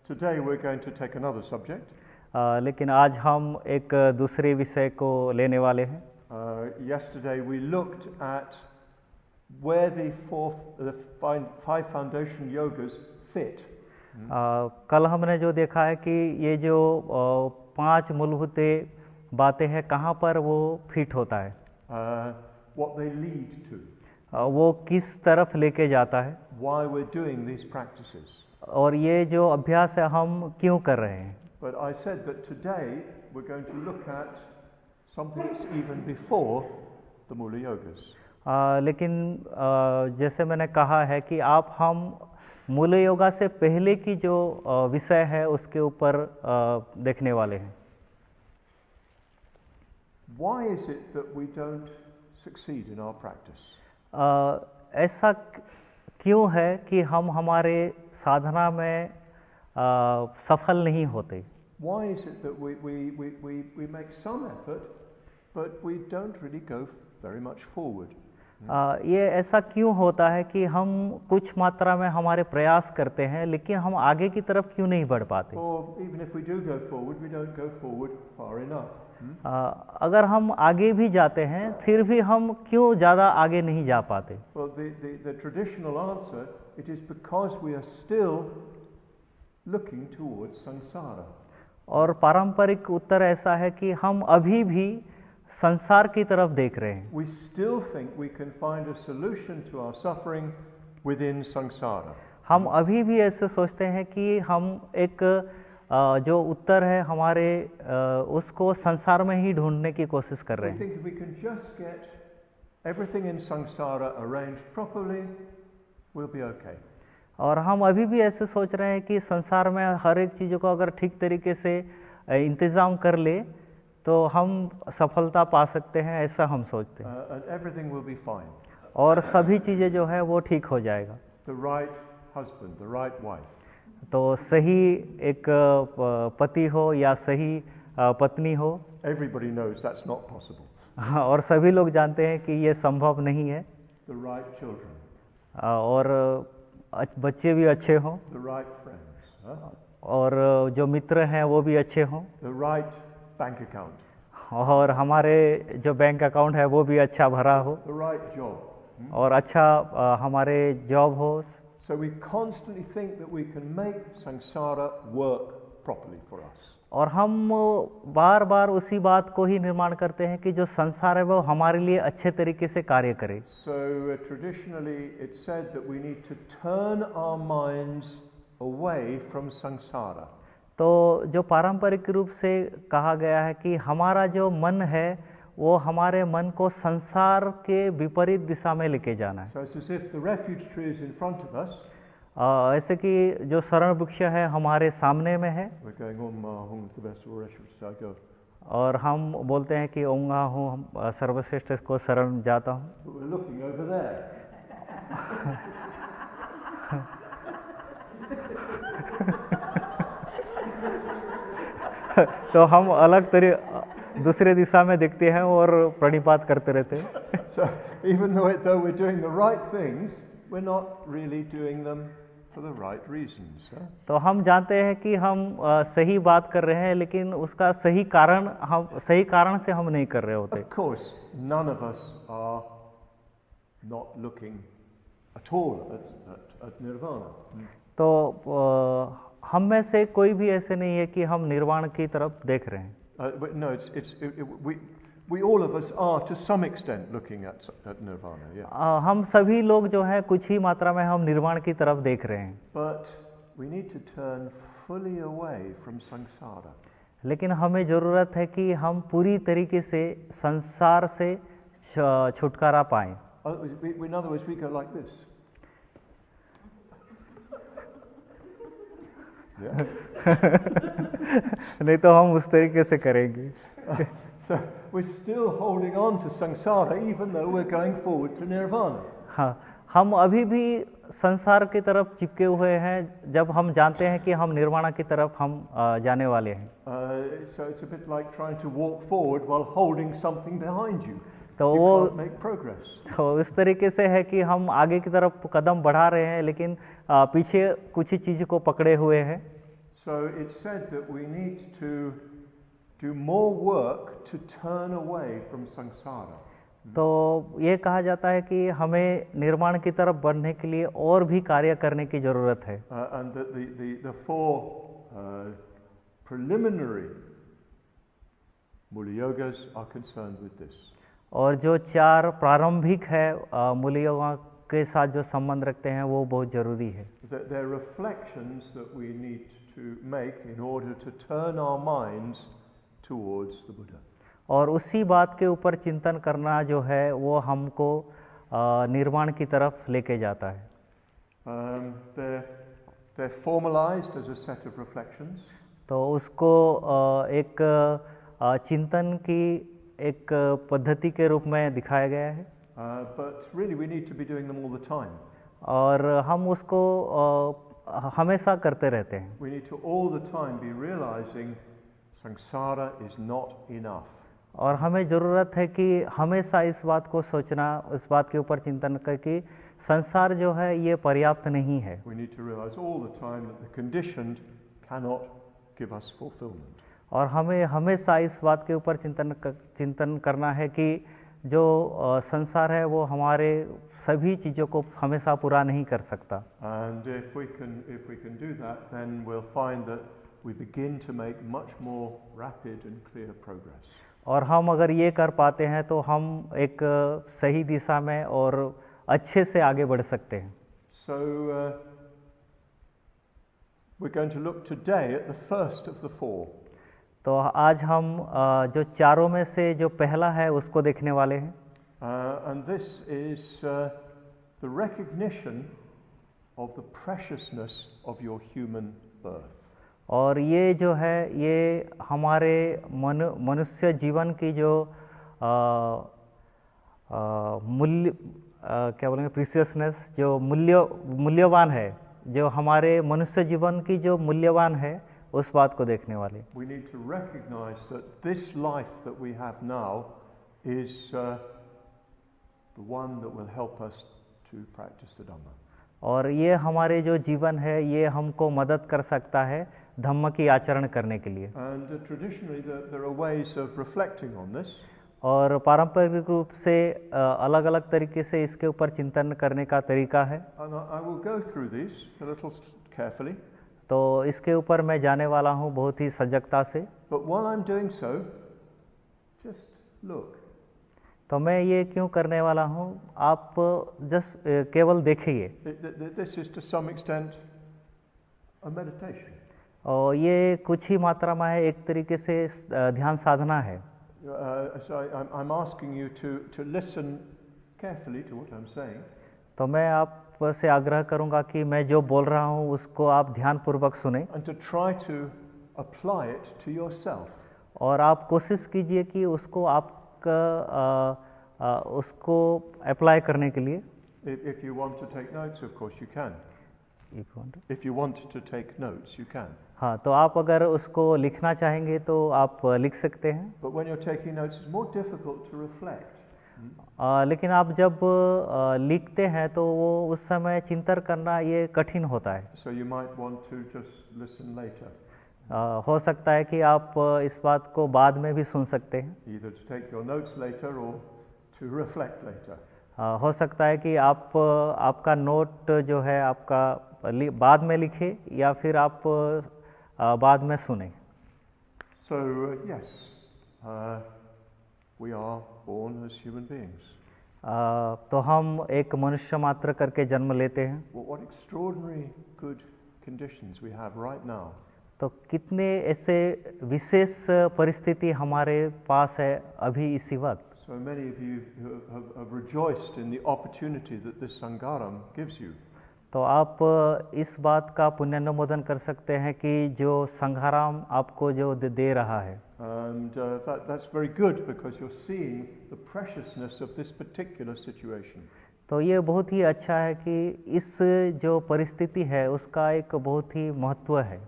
Today we're going to take another subject. लेकिन आज हम एक दूसरे विषय को लेने वाले हैं। Yesterday we looked at where the five foundation yogas fit. कल हमने जो देखा है कि ये जो 5 मूलभूत बातें हैं कहाँ पर वो फिट होता है, what they lead to, वो किस तरफ लेके जाता है, why we're doing these practices. और ये जो अभ्यास है हम क्यों कर रहे हैं। But I said that today we're going to look at something that's even before the Mula Yogas. लेकिन जैसे मैंने कहा है कि आप हम मूल योगा से पहले की जो विषय है उसके ऊपर देखने वाले हैं। Why is it that we don't succeed in our practice? ऐसा क्यों है कि हम हमारे साधना में सफल नहीं होते। Why is it that we make some effort, but we don't really go very much forward? ये ऐसा क्यों होता है कि हम कुछ मात्रा में हमारे प्रयास करते हैं लेकिन हम आगे की तरफ क्यों नहीं बढ़ पाते। Or even if we do go forward, we don't go forward far enough. अगर हम आगे भी जाते हैं फिर भी हम क्यों ज़्यादा आगे नहीं जा पाते। Well, the traditional answer, it is because we are still looking towards samsara. और पारंपरिक उत्तर ऐसा है कि हम अभी भी संसार की तरफ देख रहे हैं। We still think we can find a solution to our suffering within samsara. हम अभी भी ऐसे सोचते हैं कि हम एक जो उत्तर है हमारे उसको संसार में ही ढूंढने की कोशिश कर रहे We हैं। think if we can just get everything in samsara arranged properly, we'll be okay. और हम अभी भी ऐसे सोच रहे हैं कि संसार में हर एक चीज़ों को अगर ठीक तरीके से इंतज़ाम कर ले तो हम सफलता पा सकते हैं, ऐसा हम सोचते हैं। And everything will be fine. और सभी चीज़ें जो है वो ठीक हो जाएगा। The right husband, the right wife. तो सही एक पति हो या सही पत्नी हो, Everybody knows that's not possible. और सभी लोग जानते हैं कि ये संभव नहीं है। The right children, और बच्चे भी अच्छे हों, the right friends, और जो मित्र हैं वो भी अच्छे हों, the right bank account, और हमारे जो बैंक अकाउंट है वो भी अच्छा भरा हो, the right job. और अच्छा हमारे जॉब हो। So we constantly think that we can make samsara work properly for us. और हम बार बार उसी बात को ही निर्माण करते हैं कि जो संसार है वो हमारे लिए अच्छे तरीके से कार्य करे। So traditionally it's said that we need to turn our minds away from samsara. तो जो पारंपरिक रूप से कहा गया है कि हमारा जो मन है वो हमारे मन को संसार के विपरीत दिशा में लेके जाना है। So it's as if the refuge tree is in front of us. ऐसे कि जो शरण वृक्ष है हमारे सामने में है, We're going hum the best of refuge go. और हम बोलते हैं कि ओंगा हूँ हम सर्वश्रेष्ठ को शरण जाता हूँ। But we're looking over there. तो हम अलग दूसरे दिशा में देखते हैं और प्रणिपात करते रहते हैं। So even though we're doing the right things, we're not really doing them for the right reasons. तो हम जानते हैं कि हम सही बात कर रहे हैं लेकिन उसका सही कारण से हम नहीं कर रहे होते। Of course, none of us are not looking at all at nirvana. तो हम में से कोई भी ऐसे नहीं है कि हम निर्वाण की तरफ देख रहे हैं। But no, we all of us are to some extent looking at nirvana. Yeah. हम सभी लोग जो है कुछ ही मात्रा में हम निर्वाण की तरफ देख रहे हैं। But we need to turn fully away from samsara. लेकिन हमें ज़रूरत है कि हम पूरी तरीके से संसार से छुटकारा पाएं। In other words, we go like this. Yeah. नहीं तो हम उस तरीके से करेंगे। So we're still holding on to samsara even though we're going forward to nirvana. हाँ, हम अभी भी संसार की तरफ चिपके हुए हैं जब हम जानते हैं कि हम निर्वाणा की तरफ हम जाने वाले हैं। So it's a bit like trying to walk forward while holding something behind you. तो You वो can't make progress. तो इस तरीके से है कि हम आगे की तरफ कदम बढ़ा रहे हैं लेकिन पीछे कुछ ही चीज़ को पकड़े हुए हैं। So it's said that we need to do more work to turn away from samsara. तो ये कहा जाता है कि हमें निर्माण की तरफ बढ़ने के लिए और भी कार्य करने की ज़रूरत है। And that the four preliminary Mula Yogas are concerned with this. और जो 4 प्रारंभिक है मूल योगा के साथ जो संबंध रखते हैं वो बहुत ज़रूरी है। They're reflections that we need to make in order to turn our minds towards the Buddha. और उसी बात के ऊपर चिंतन करना जो है वो हमको निर्वाण की तरफ लेके जाता है। They're formalized as a set of reflections. तो उसको एक चिंतन की एक पद्धति के रूप में दिखाया गया है। But really we need to be doing them all the time. और हम उसको हमेशा करते रहते हैं। We need to all the time be realizing samsara is not enough. और हमें ज़रूरत है कि हमेशा इस बात को सोचना, इस बात के ऊपर चिंतन करके संसार जो है ये पर्याप्त नहीं है। We need to realize all the time that the conditioned cannot give us fulfillment. और हमें हमेशा इस बात के ऊपर चिंतन करना है कि जो संसार है वो हमारे सभी चीज़ों को हमेशा पूरा नहीं कर सकता। And if we can do that, then we'll find that we begin to make much more rapid and clear progress. और हम अगर ये कर पाते हैं तो हम एक सही दिशा में और अच्छे से आगे बढ़ सकते हैं। So we're going to look today at the first of the four. तो आज हम जो चारों में से जो पहला है उसको देखने वाले हैं। And this is the recognition of the preciousness of your human birth. और ये जो है ये हमारे मनुष्य जीवन की जो मूल्य क्या बोलेंगे प्रीशियसनेस, जो मूल्यवान है, जो हमारे मनुष्य जीवन की जो मूल्यवान है उस बात को देखने वाले। We need to recognize that this life that we have now is the one that will help us to practice the Dhamma. और ये हमारे जो जीवन है ये हमको मदद कर सकता है धम्म की आचरण करने के लिए। And traditionally there are ways of reflecting on this. और पारंपरिक रूप से अलग अलग तरीके से इसके ऊपर चिंतन करने का तरीका है। And I will go through these a little carefully. तो इसके ऊपर मैं जाने वाला हूँ बहुत ही सजगता से। But while I'm doing so, just look. तो मैं ये क्यों करने वाला हूँ, आप जस्ट केवल देखिए। This is to some extent a meditation. और ये कुछ ही मात्रा में है, एक तरीके से ध्यान साधना है। So I'm asking you to listen carefully to what I'm saying. तो मैं आप से आग्रह करूंगा कि मैं जो बोल रहा हूँ उसको आप ध्यानपूर्वक सुने। And to try to apply it to yourself. और आप कोशिश कीजिए कि उसको उसको अप्लाई करने के लिए। If you want to take notes, of course you can. If you want to take notes, you can. हाँ, तो आप अगर उसको लिखना चाहेंगे तो आप लिख सकते हैं। But when you're taking notes, it's more difficult to reflect. लेकिन आप जब लिखते हैं तो वो उस समय चिंतन करना ये कठिन होता है। So you might want to just listen later. हो सकता है कि आप इस बात को बाद में भी सुन सकते हैं। Either to take your notes later or to reflect later. हो सकता है कि आप आपका नोट जो है आपका बाद में लिखे या फिर आप बाद में सुने। So yes, we are born as human beings. तो हम एक मनुष्य मात्र करके जन्म लेते हैं। What extraordinary good conditions we have right now. तो कितने ऐसे विशेष परिस्थिति हमारे पास है अभी इसी वक्त। So many of you have rejoiced in the opportunity that this Sangharam gives you. तो आप इस बात का पुण्यानुमोदन कर सकते हैं कि जो संघाराम आपको जो दे रहा है। And that's very good because you're seeing the preciousness of this particular situation. तो ये बहुत ही अच्छा है कि इस जो परिस्थिति है उसका एक बहुत ही महत्व है।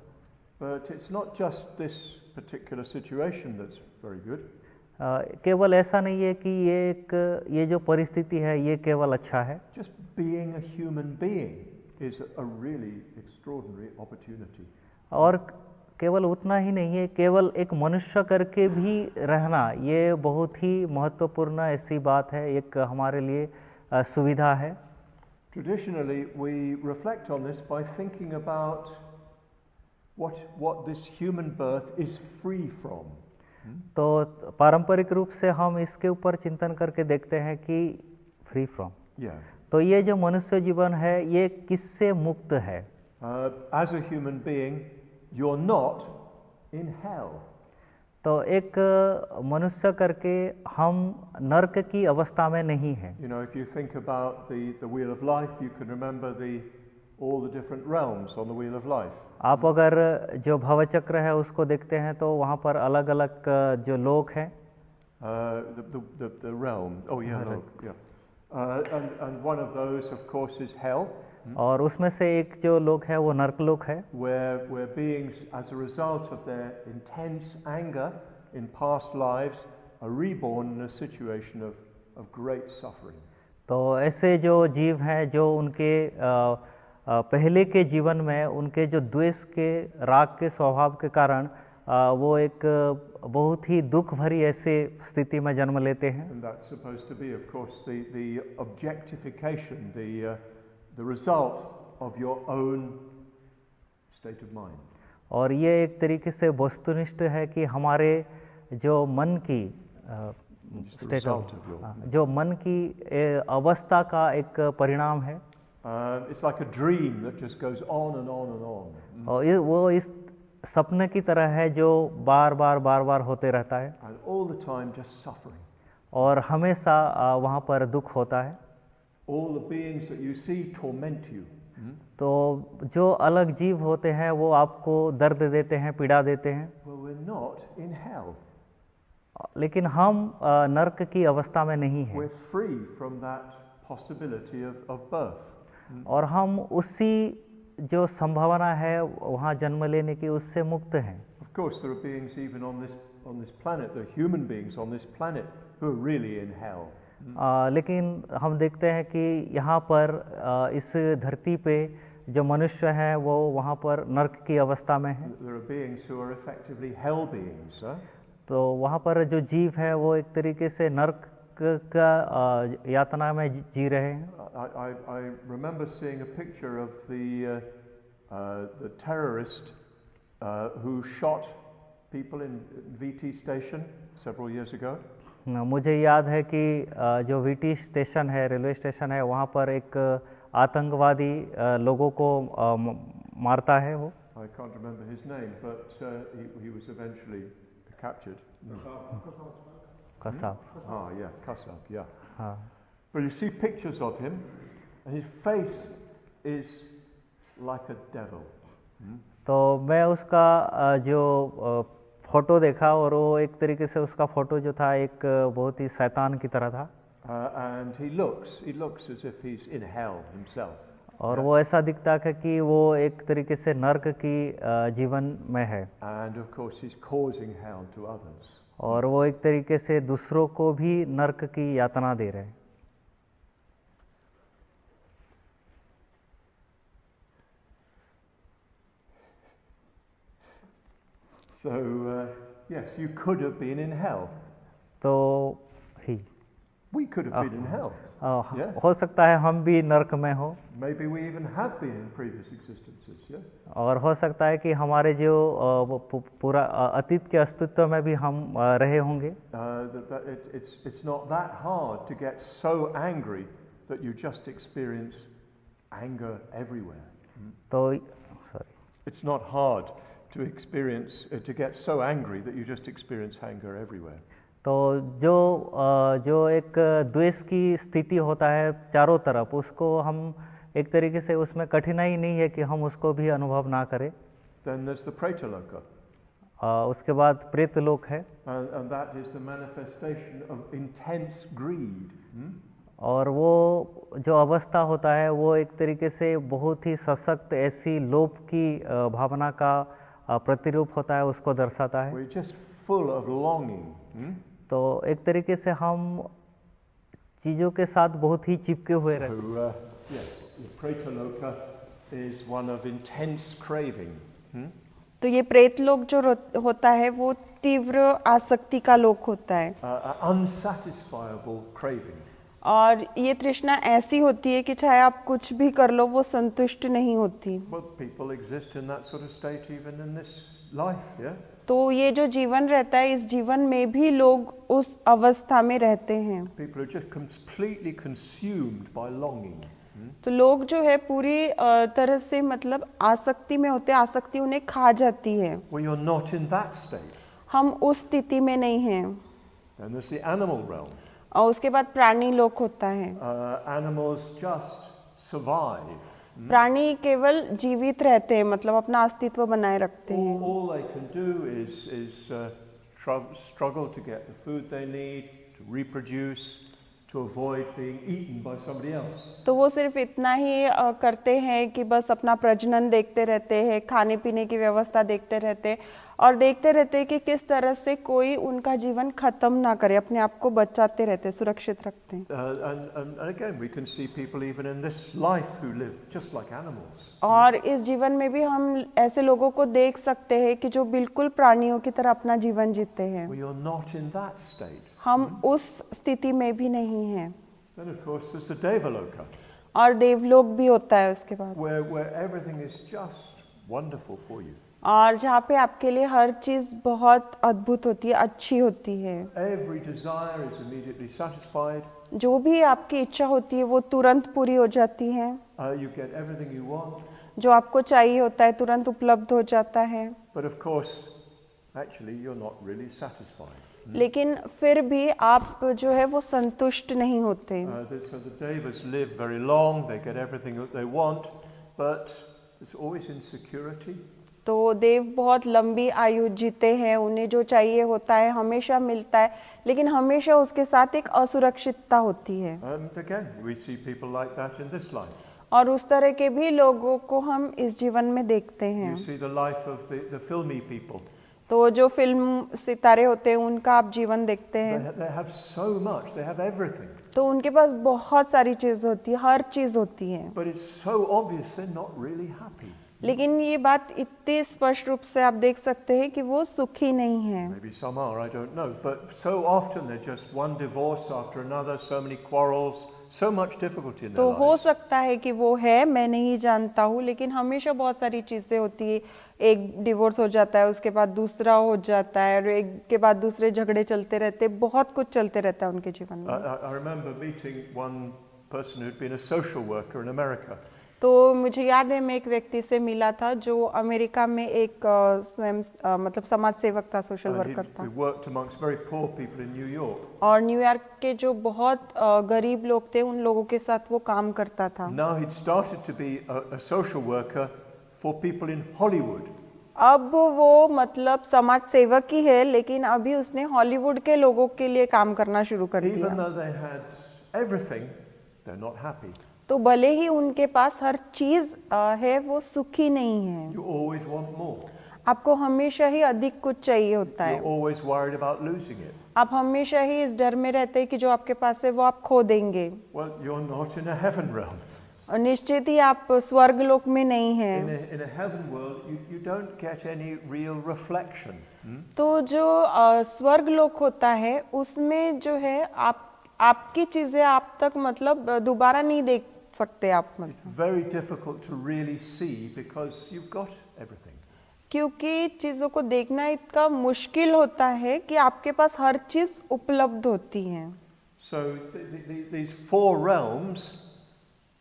But it's not just this particular situation that's very good. केवल ऐसा नहीं है कि ये जो परिस्थिति है ये केवल अच्छा है। Just being a human being is a really extraordinary opportunity. और केवल उतना ही नहीं है, केवल एक मनुष्य करके भी रहना ये बहुत ही महत्वपूर्ण ऐसी बात है, एक हमारे लिए सुविधा है। Traditionally, we reflect on this by thinking about what this human birth is free from. तो पारंपरिक रूप से हम इसके ऊपर चिंतन करके देखते हैं कि फ्री फ्रॉम, Yeah. तो ये जो मनुष्य जीवन है ये किससे मुक्त है। As a human being, you're not in hell. तो एक मनुष्य करके हम नरक की अवस्था में नहीं हैं। You know, if you think about the wheel of life, you can remember all the different realms on the wheel of life. आप अगर जो भवचक्र है उसको देखते हैं तो वहाँ पर अलग अलग जो लोक हैं। The realm. Oh yeah, look, yeah. And one of those, of course, is hell. और उसमें से एक जो लोक है वो नरकलोक है, where beings, as a result of their intense anger in past lives, are reborn in a situation of great suffering. तो ऐसे जो जीव हैं जो उनके पहले के जीवन में उनके जो द्वेष के राग के स्वभाव के कारण वो एक बहुत ही दुख भरी ऐसे स्थिति में जन्म लेते हैं। And that's supposed to be, of course, the objectification, the result of your own state of mind. और ये एक तरीके से वस्तुनिष्ठ है कि हमारे जो मन की जो मन की अवस्था का एक परिणाम है। It's like a dream that just goes on and on and on. और वो इस सपने की तरह है जो बार बार होते रहता है, And all the time just suffering. और हमेशा वहाँ पर दुख होता है। All the beings that you see torment you. तो जो अलग जीव होते हैं वो आपको दर्द देते हैं, पीड़ा देते हैं। Well, we're not in hell. लेकिन हम नरक की अवस्था में नहीं हैं। We're free from that possibility of birth. और हम उसी जो संभावना है वहाँ जन्म लेने की उससे मुक्त हैं। Of course, there are beings even on this planet, there are human beings on this planet who are really in hell. लेकिन हम देखते हैं कि यहाँ पर इस धरती पे जो मनुष्य हैं वो वहाँ पर नरक की अवस्था में हैं। There are beings who are effectively hell beings. तो वहाँ पर जो जीव है वो एक तरीके से नरक का यातना में जी रहे हैं। I remember seeing a picture of the terrorist who shot people in VT station several years ago. मुझे याद है कि जो वीटी स्टेशन है, रेलवे स्टेशन है, वहाँ पर एक आतंकवादी लोगों को मारता है वो। I can't remember his name, but he was eventually captured. Kasab. Ah, yeah, Kasab, yeah. हाँ। But you see pictures of him, and his face is like a devil. तो मैं उसका जो फोटो देखा और वो एक तरीके से उसका फोटो जो था एक बहुत ही शैतान की तरह था। And he looks as if he's in hell himself. और वो ऐसा दिखता है कि वो एक तरीके से नरक की जीवन में है। And of course he's causing hell to others. और वो एक तरीके से दूसरों को भी नरक की यातना दे रहे हैं। So yes, you could have been in hell. तो We could have been in hell. Yeah. हो सकता है हम भी नरक में हो। Maybe we even have been in previous existences. Yeah. और हो सकता है कि हमारे जो पूरा अतीत के अस्तित्व में भी हम रहे होंगे। It's not that hard to get so angry that you just experience anger everywhere. तो It's not hard to get so angry that you just experience anger everywhere. तो जो एक द्वेष की स्थिति होता है चारों तरफ, उसको हम एक तरीके से उसमें कठिनाई नहीं है कि हम उसको भी अनुभव ना करें। Then there's the Pretaloka. उसके बाद प्रेत लोक है। And that is the manifestation of intense greed. और वो जो अवस्था होता है वो एक तरीके से बहुत ही सशक्त ऐसी लोभ की भावना का प्रतिरूप होता है, उसको दर्शाता है। We're just full of longing. तो एक तरीके से हम चीज़ों के साथ बहुत ही चिपके हुए रहते हैं। Yes, the Pretaloka is one of intense craving. तो ये प्रेत लोग जो होता है वो तीव्र आसक्ति का लोक होता है, unsatisfiable craving. और ये तृष्णा ऐसी होती है कि चाहे आप कुछ भी कर लो वो संतुष्ट नहीं होती। Well, people exist in that sort of state even in this life, yeah? तो ये जो जीवन रहता है, इस जीवन में भी लोग उस अवस्था में रहते हैं। People are just completely consumed by longing. तो लोग जो है पूरी तरह से मतलब आसक्ति में होते हैं, आसक्ति उन्हें खा जाती है। Well, you're not in that state. हम उस स्थिति में नहीं हैं। Then there's the animal realm. और उसके बाद प्राणी लोक होता है। Animals just survive. प्राणी केवल जीवित रहते हैं, मतलब अपना अस्तित्व बनाए रखते हैं। All they can do is struggle to get the food they need, to reproduce, to avoid being eaten by somebody else. तो वो सिर्फ इतना ही करते हैं कि बस अपना प्रजनन देखते रहते हैं, खाने पीने की व्यवस्था देखते रहते हैं और देखते रहते हैं कि किस तरह से कोई उनका जीवन खत्म ना करे, अपने आप को बचाते रहते हैं, सुरक्षित रखते हैं। And again, we can see people even in this life who live just like animals. और इस जीवन में भी हम ऐसे लोगों को देख सकते हैं कि जो बिल्कुल प्राणियों की तरह अपना जीवन जीते हैं। We are not in that state. हम उस स्थिति में भी नहीं हैं। Then of course there's the Devaloka, और देवलोक भी होता है उसके बाद, where everything is just wonderful for you. और जहाँ पे आपके लिए हर चीज बहुत अद्भुत होती है, अच्छी होती है। Every desire is immediately satisfied. जो भी आपकी इच्छा होती है वो तुरंत पूरी हो जाती है। You get everything you want. जो आपको चाहिए होता है तुरंत उपलब्ध हो जाता है। But of course, actually, you're not really satisfied. लेकिन फिर भी आप जो है वो संतुष्ट नहीं होते। So the Devas live very long, they get everything that they want, but there's always insecurity. तो देव बहुत लंबी आयु जीते हैं, उन्हें जो चाहिए होता है हमेशा मिलता है, लेकिन हमेशा उसके साथ एक असुरक्षितता होती है। And again, we see people like that in this life. और उस तरह के भी लोगों को हम इस जीवन में देखते हैं। You see the life of the filmy people. तो जो फिल्म सितारे होते हैं उनका आप जीवन देखते हैं, They have so much, they have everything. तो उनके पास बहुत सारी चीज होती है, हर चीज होती है, But it's so obvious they're not really happy. लेकिन ये बात इतनी स्पष्ट रूप से आप देख सकते हैं कि वो सुखी नहीं है। Maybe some are, I don't know. But so often they're just one divorce after another, so many quarrels, so much difficulty in their तो हो lives. सकता है कि वो है, मैं नहीं जानता हूँ, लेकिन हमेशा बहुत सारी चीजें होती है। एक डिवोर्स हो जाता है, उसके बाद दूसरा हो जाता है, और एक के बाद दूसरे झगड़े चलते रहते, बहुत कुछ चलते रहता है उनके जीवन में। I remember meeting one person who'd been a social worker in America. तो मुझे याद है मैं एक व्यक्ति से मिला था जो अमेरिका में एक स्वयं मतलब समाज सेवक था, सोशल वर्कर था, He worked amongst very poor people in New York. और न्यूयॉर्क के जो बहुत गरीब लोग थे उन लोगों के साथ वो काम करता था। Now he'd started to be a social worker for people in Hollywood. अब वो मतलब समाज सेवक ही है, लेकिन अभी उसने हॉलीवुड के लोगों के लिए काम करना शुरू कर Even दिया। though they had everything, they're not happy. तो भले ही उनके पास हर चीज है, वो सुखी नहीं है। You always want more. आपको हमेशा ही अधिक कुछ चाहिए होता है। You're always worried about losing it. आप हमेशा ही इस डर में रहते हैं कि जो आपके पास है वो आप खो देंगे। Well, you're not in a heaven realm. और निश्चित ही आप स्वर्ग लोक में नहीं हैं। In a heaven world, you don't get any real reflection. तो जो स्वर्ग लोक होता है उसमें जो है आपकी चीजें आप तक मतलब दोबारा नहीं देख सकते आप, It's मतलब very difficult to really see because you've got everything. क्योंकि चीजों को देखना इतना मुश्किल होता है कि आपके पास हर चीज उपलब्ध होती है। So these four realms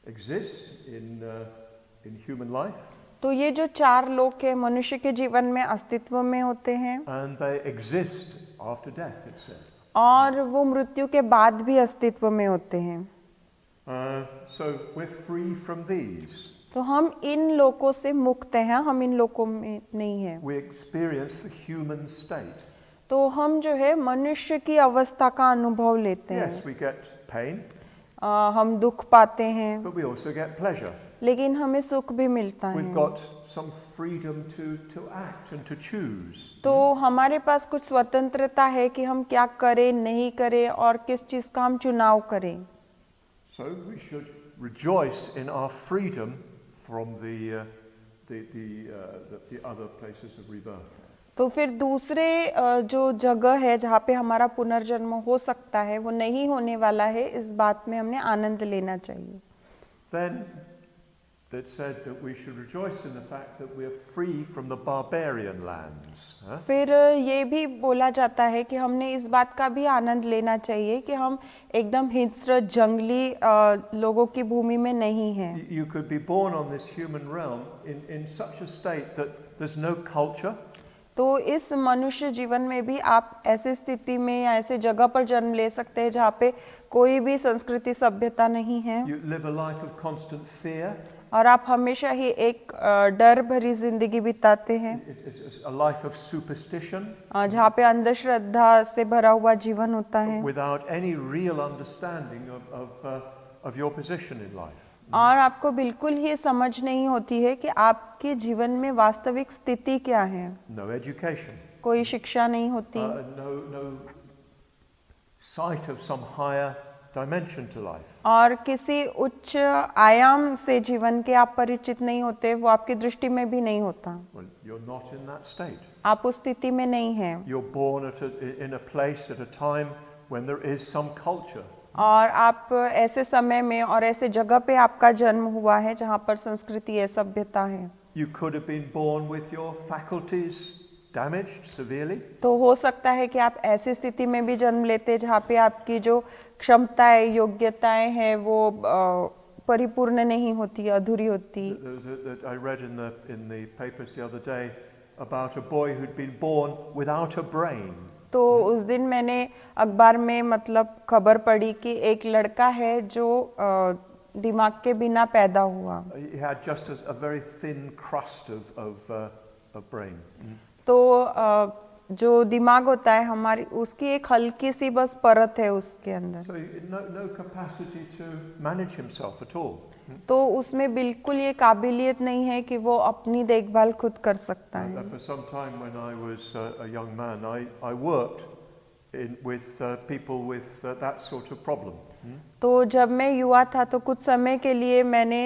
exist in human life, तो ये जो चार लोक है मनुष्य के जीवन में अस्तित्व में होते हैं, and they exist after death, it said. और वो मृत्यु के बाद भी अस्तित्व में होते हैं। So we're free from these. तो हम इन लोकों से मुक्त हैं, हम इन लोकों में नहीं हैं। We experience the human state. तो हम जो है मनुष्य की अवस्था का अनुभव लेते हैं। Yes, we get pain, हम दुख पाते हैं, but we also get pleasure. लेकिन हमें सुख भी मिलता We've है। got some freedom to act and to choose. तो हमारे पास कुछ स्वतंत्रता है कि हम क्या करें, नहीं करें, और किस चीज का हम चुनाव करें। So we should rejoice in our freedom from the other places of rebirth. तो फिर दूसरे जो जगह है जहाँ पे हमारा पुनर्जन्म हो सकता है वो नहीं होने वाला है, इस बात में हमने आनंद लेना चाहिए. Then that said that we should rejoice in the fact that we are free from the barbarian lands. फिर ये भी बोला जाता है कि हमने इस बात का भी आनंद लेना चाहिए कि हम एकदम हिंस्र जंगली लोगों की भूमि में नहीं हैं. You could be born on this human realm in such a state that there's no culture. तो इस मनुष्य जीवन में भी आप ऐसे स्थिति में या ऐसे जगह पर जन्म ले सकते हैं जहाँ पे कोई भी संस्कृति सभ्यता नहीं है. You live a life of constant fear. और आप हमेशा ही एक डर भरी जिंदगी बिताते हैं. It's a life of superstition. जहाँ पे अंधश्रद्धा से भरा हुआ जीवन होता है. Without any real understanding of your position in life. और आपको बिल्कुल ही समझ नहीं होती है कि आपके जीवन में वास्तविक स्थिति क्या है. No education. कोई शिक्षा नहीं होती. No sight of some higher dimension to life. और किसी उच्च आयाम से जीवन के आप परिचित नहीं होते, वो आपकी दृष्टि में भी नहीं होता. Well, you're not in that state. आप उस स्थिति में नहीं हैं. You're born in a place at a time when there is some culture. और आप ऐसे समय में और ऐसे जगह पे आपका जन्म हुआ है जहाँ पर संस्कृति है, सभ्यता है. You could have been born with your faculties damaged severely. तो हो सकता है कि आप ऐसी स्थिति में भी जन्म लेते जहाँ पे आपकी जो क्षमताएं, योग्यताएं हैं वो परिपूर्ण नहीं होती, अधूरी होती. I read in the papers the other day about a boy who'd been born without a brain. तो उस दिन मैंने अखबार में मतलब खबर पढ़ी कि एक लड़का है जो दिमाग के बिना पैदा हुआ. He had just a very thin crust of brain. तो जो दिमाग होता है हमारी, उसकी एक हल्की सी बस परत है उसके अंदर. So no capacity to manage himself at all. तो उसमें बिल्कुल ये काबिलियत नहीं है कि वो अपनी देखभाल खुद कर सकता है. For some time when I was a young man, I worked with people with that sort of problem. तो जब मैं युवा था तो कुछ समय के लिए मैंने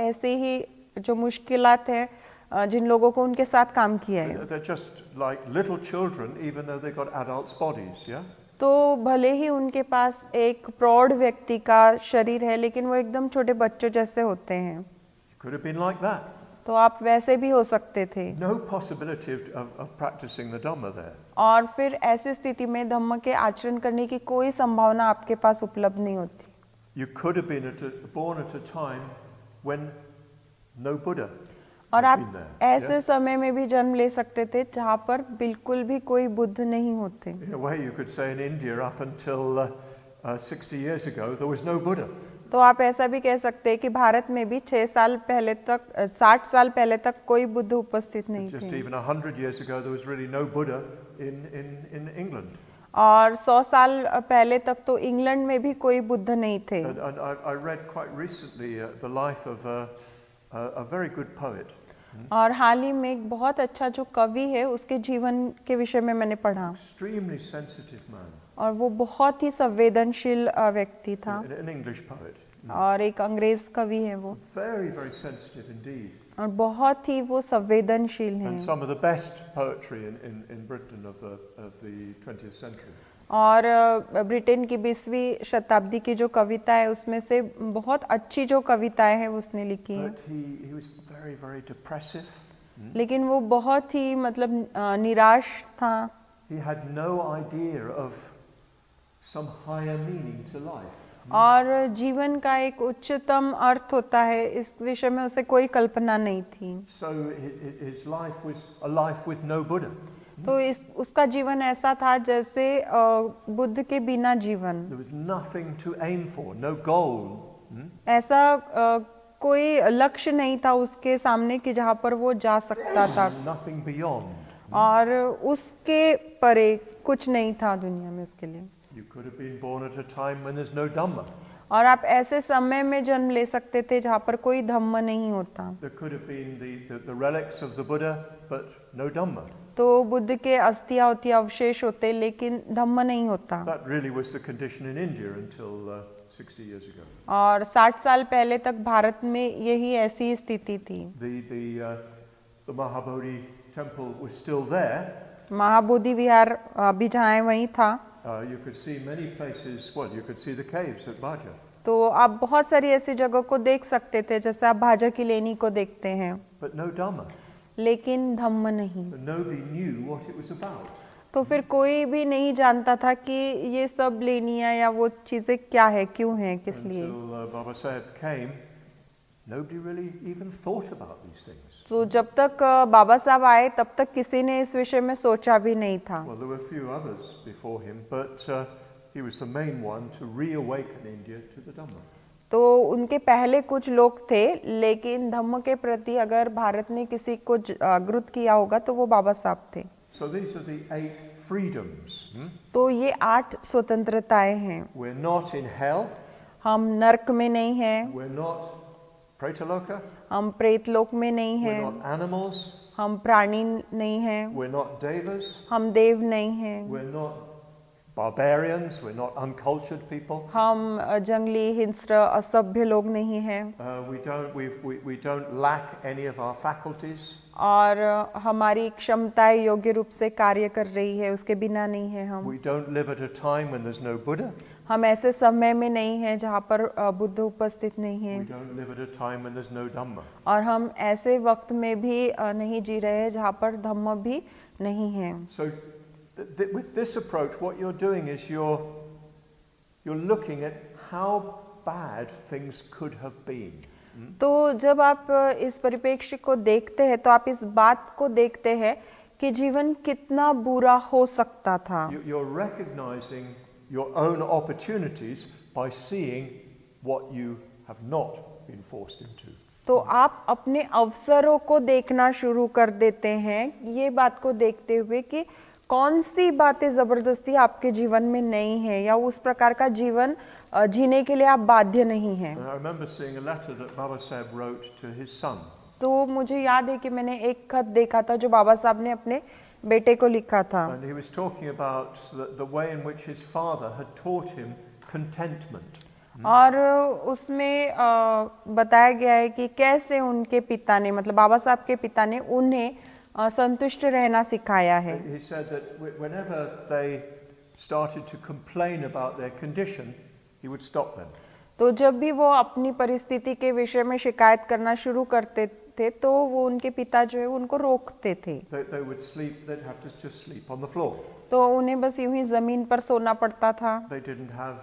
ऐसे ही जो मुश्किलात है जिन लोगों को उनके साथ काम किया है. They're just like little children, even though they got adults' bodies, yeah. तो भले ही उनके पास एक प्रौढ़ व्यक्ति का शरीर है, लेकिन वो एकदम छोटे बच्चों जैसे होते हैं. You could have been like that. तो आप वैसे भी हो सकते थे. No possibility of practicing the Dhamma there. और फिर ऐसी स्थिति में धम्म के आचरण करने की कोई संभावना आपके पास उपलब्ध नहीं होती. You could have been born at a time when no Buddha. और आप ऐसे समय में भी जन्म ले सकते थे जहाँ पर बिल्कुल भी कोई बुद्ध नहीं होते. In a way, you could say in India up until 60 years ago there was no Buddha. तो आप ऐसा भी कह सकते हैं कि भारत में भी 60 साल पहले तक कोई बुद्ध उपस्थित नहीं थे. Just even 100 years ago there was really no Buddha in England. और 100 साल पहले तक तो इंग्लैंड में भी कोई बुद्ध नहीं थे. And I read quite recently the life of a very good poet. और हाल ही में एक बहुत अच्छा जो कवि है उसके जीवन के विषय में मैंने पढ़ा. Extremely sensitive man. और वो बहुत ही संवेदनशील व्यक्ति था. An English poet. और एक अंग्रेज कवि है वो. Very very sensitive indeed. और बहुत ही वो संवेदनशील हैं. And some of the best poetry in Britain of the 20th century. और ब्रिटेन की 20वीं शताब्दी की जो कविता है उसमें से बहुत अच्छी जो कविताएं हैं उसने लिखी हैं. But he was very very depressive. लेकिन वो बहुत ही मतलब निराश था. He had no idea of some higher meaning to life. और जीवन का एक उच्चतम अर्थ होता है, इस विषय में उसे कोई कल्पना नहीं थी. So his life was a life with no Buddha. तो उसका जीवन ऐसा था जैसे बुद्ध के बिना जीवन. There was nothing to aim for, no goal. ऐसा कोई लक्ष्य नहीं था उसके सामने कि जहाँ पर वो जा सकता था. Nothing beyond. और उसके परे कुछ नहीं था दुनिया में उसके लिए. You could have been born at a time when there's no Dhamma. और आप ऐसे समय में जन्म ले सकते थे जहाँ पर कोई धम्म नहीं होता. There could have been the relics of the Buddha, but no Dhamma. तो बुद्ध के अस्थियां होती, अवशेष होते, लेकिन धम्म नहीं होता. That really was the condition in India until 60 years ago. और 60 साल पहले तक भारत में यही ऐसी स्थिति थी। The Mahabodhi temple was still there. Mahabodhi विहार अभी जहाँ है वहीं था। You could see many places. Well, you could see the caves at Bhaja. तो आप बहुत सारी ऐसी जगह को देख सकते थे, जैसे आप भाजा की लेनी को देखते हैं, But no Dhamma. लेकिन धम्म नहीं। But nobody knew what it was about. तो फिर कोई भी नहीं जानता था कि ये सब लेनियाँ या वो चीज़ें क्या है, क्यों है, किस लिए। Until Baba Saheb came, nobody really even thought about these things. तो जब तक बाबा साहब आए तब तक किसी ने इस विषय में सोचा भी नहीं था। Well, there were a few others before him, but he was the main one to reawaken India to the Dhamma. तो उनके पहले कुछ लोग थे, लेकिन धम्म के प्रति अगर भारत ने किसी को जागृत किया होगा तो वो बाबा साहब थे। So these are the 8 freedoms. तो ये 8 स्वतंत्रताएं हैं। We're not in hell. हम नरक में नहीं हैं, We're not Pretaloka. हम प्रेतलोक में नहीं We're हैं, not animals. हम प्राणी नहीं हैं, We're not devas. हम देव नहीं हैं, We're not barbarians. We're not uncultured people. हम जंगली हिंस्र असभ्य लोग नहीं हैं, We don't lack any of our faculties. और हमारी क्षमताएं योग्य रूप से कार्य कर रही है, उसके बिना नहीं है हम। We don't live at a time when there's no Buddha. हम ऐसे समय में नहीं हैं जहाँ पर बुद्ध उपस्थित नहीं We है, don't live at a time when there's no Dhamma. और हम ऐसे वक्त में भी नहीं जी रहे हैं जहाँ पर धम्म भी नहीं है। So with this approach, what you're doing is you're looking at how bad things could have been. तो जब आप इस परिप्रेक्ष्य को देखते हैं तो आप इस बात को देखते हैं कि जीवन कितना बुरा हो सकता था। You're recognizing your own opportunities by seeing what you have not been forced into. तो आप अपने अवसरों को देखना शुरू कर देते हैं, ये बात को देखते हुए कि कौन सी बातें जबरदस्ती आपके जीवन में नहीं है या उस प्रकार का जीवन जीने के लिए आप बाध्य नहीं हैं। I remember seeing a letter that Baba Saheb wrote to his son. तो मुझे याद है कि मैंने एक खत देखा था जो बाबा साहब ने अपने बेटे को लिखा था। And he was talking about the way in which his father had taught him contentment. और उसमें बताया गया है कि कैसे उनके पिता ने, मतलब बाबा साहब के पिता ने उन्हें संतुष्ट रहना सिखाया है। He said that whenever they started to complain about their condition, he would stop them. तो जब भी वो अपनी परिस्थिति के विषय में शिकायत करना शुरू करते थे तो वो उनके पिता जो है उनको रोकते थे। They would sleep, they'd have to just sleep on the floor. तो उन्हें बस यूं ही जमीन पर सोना पड़ता था। They didn't have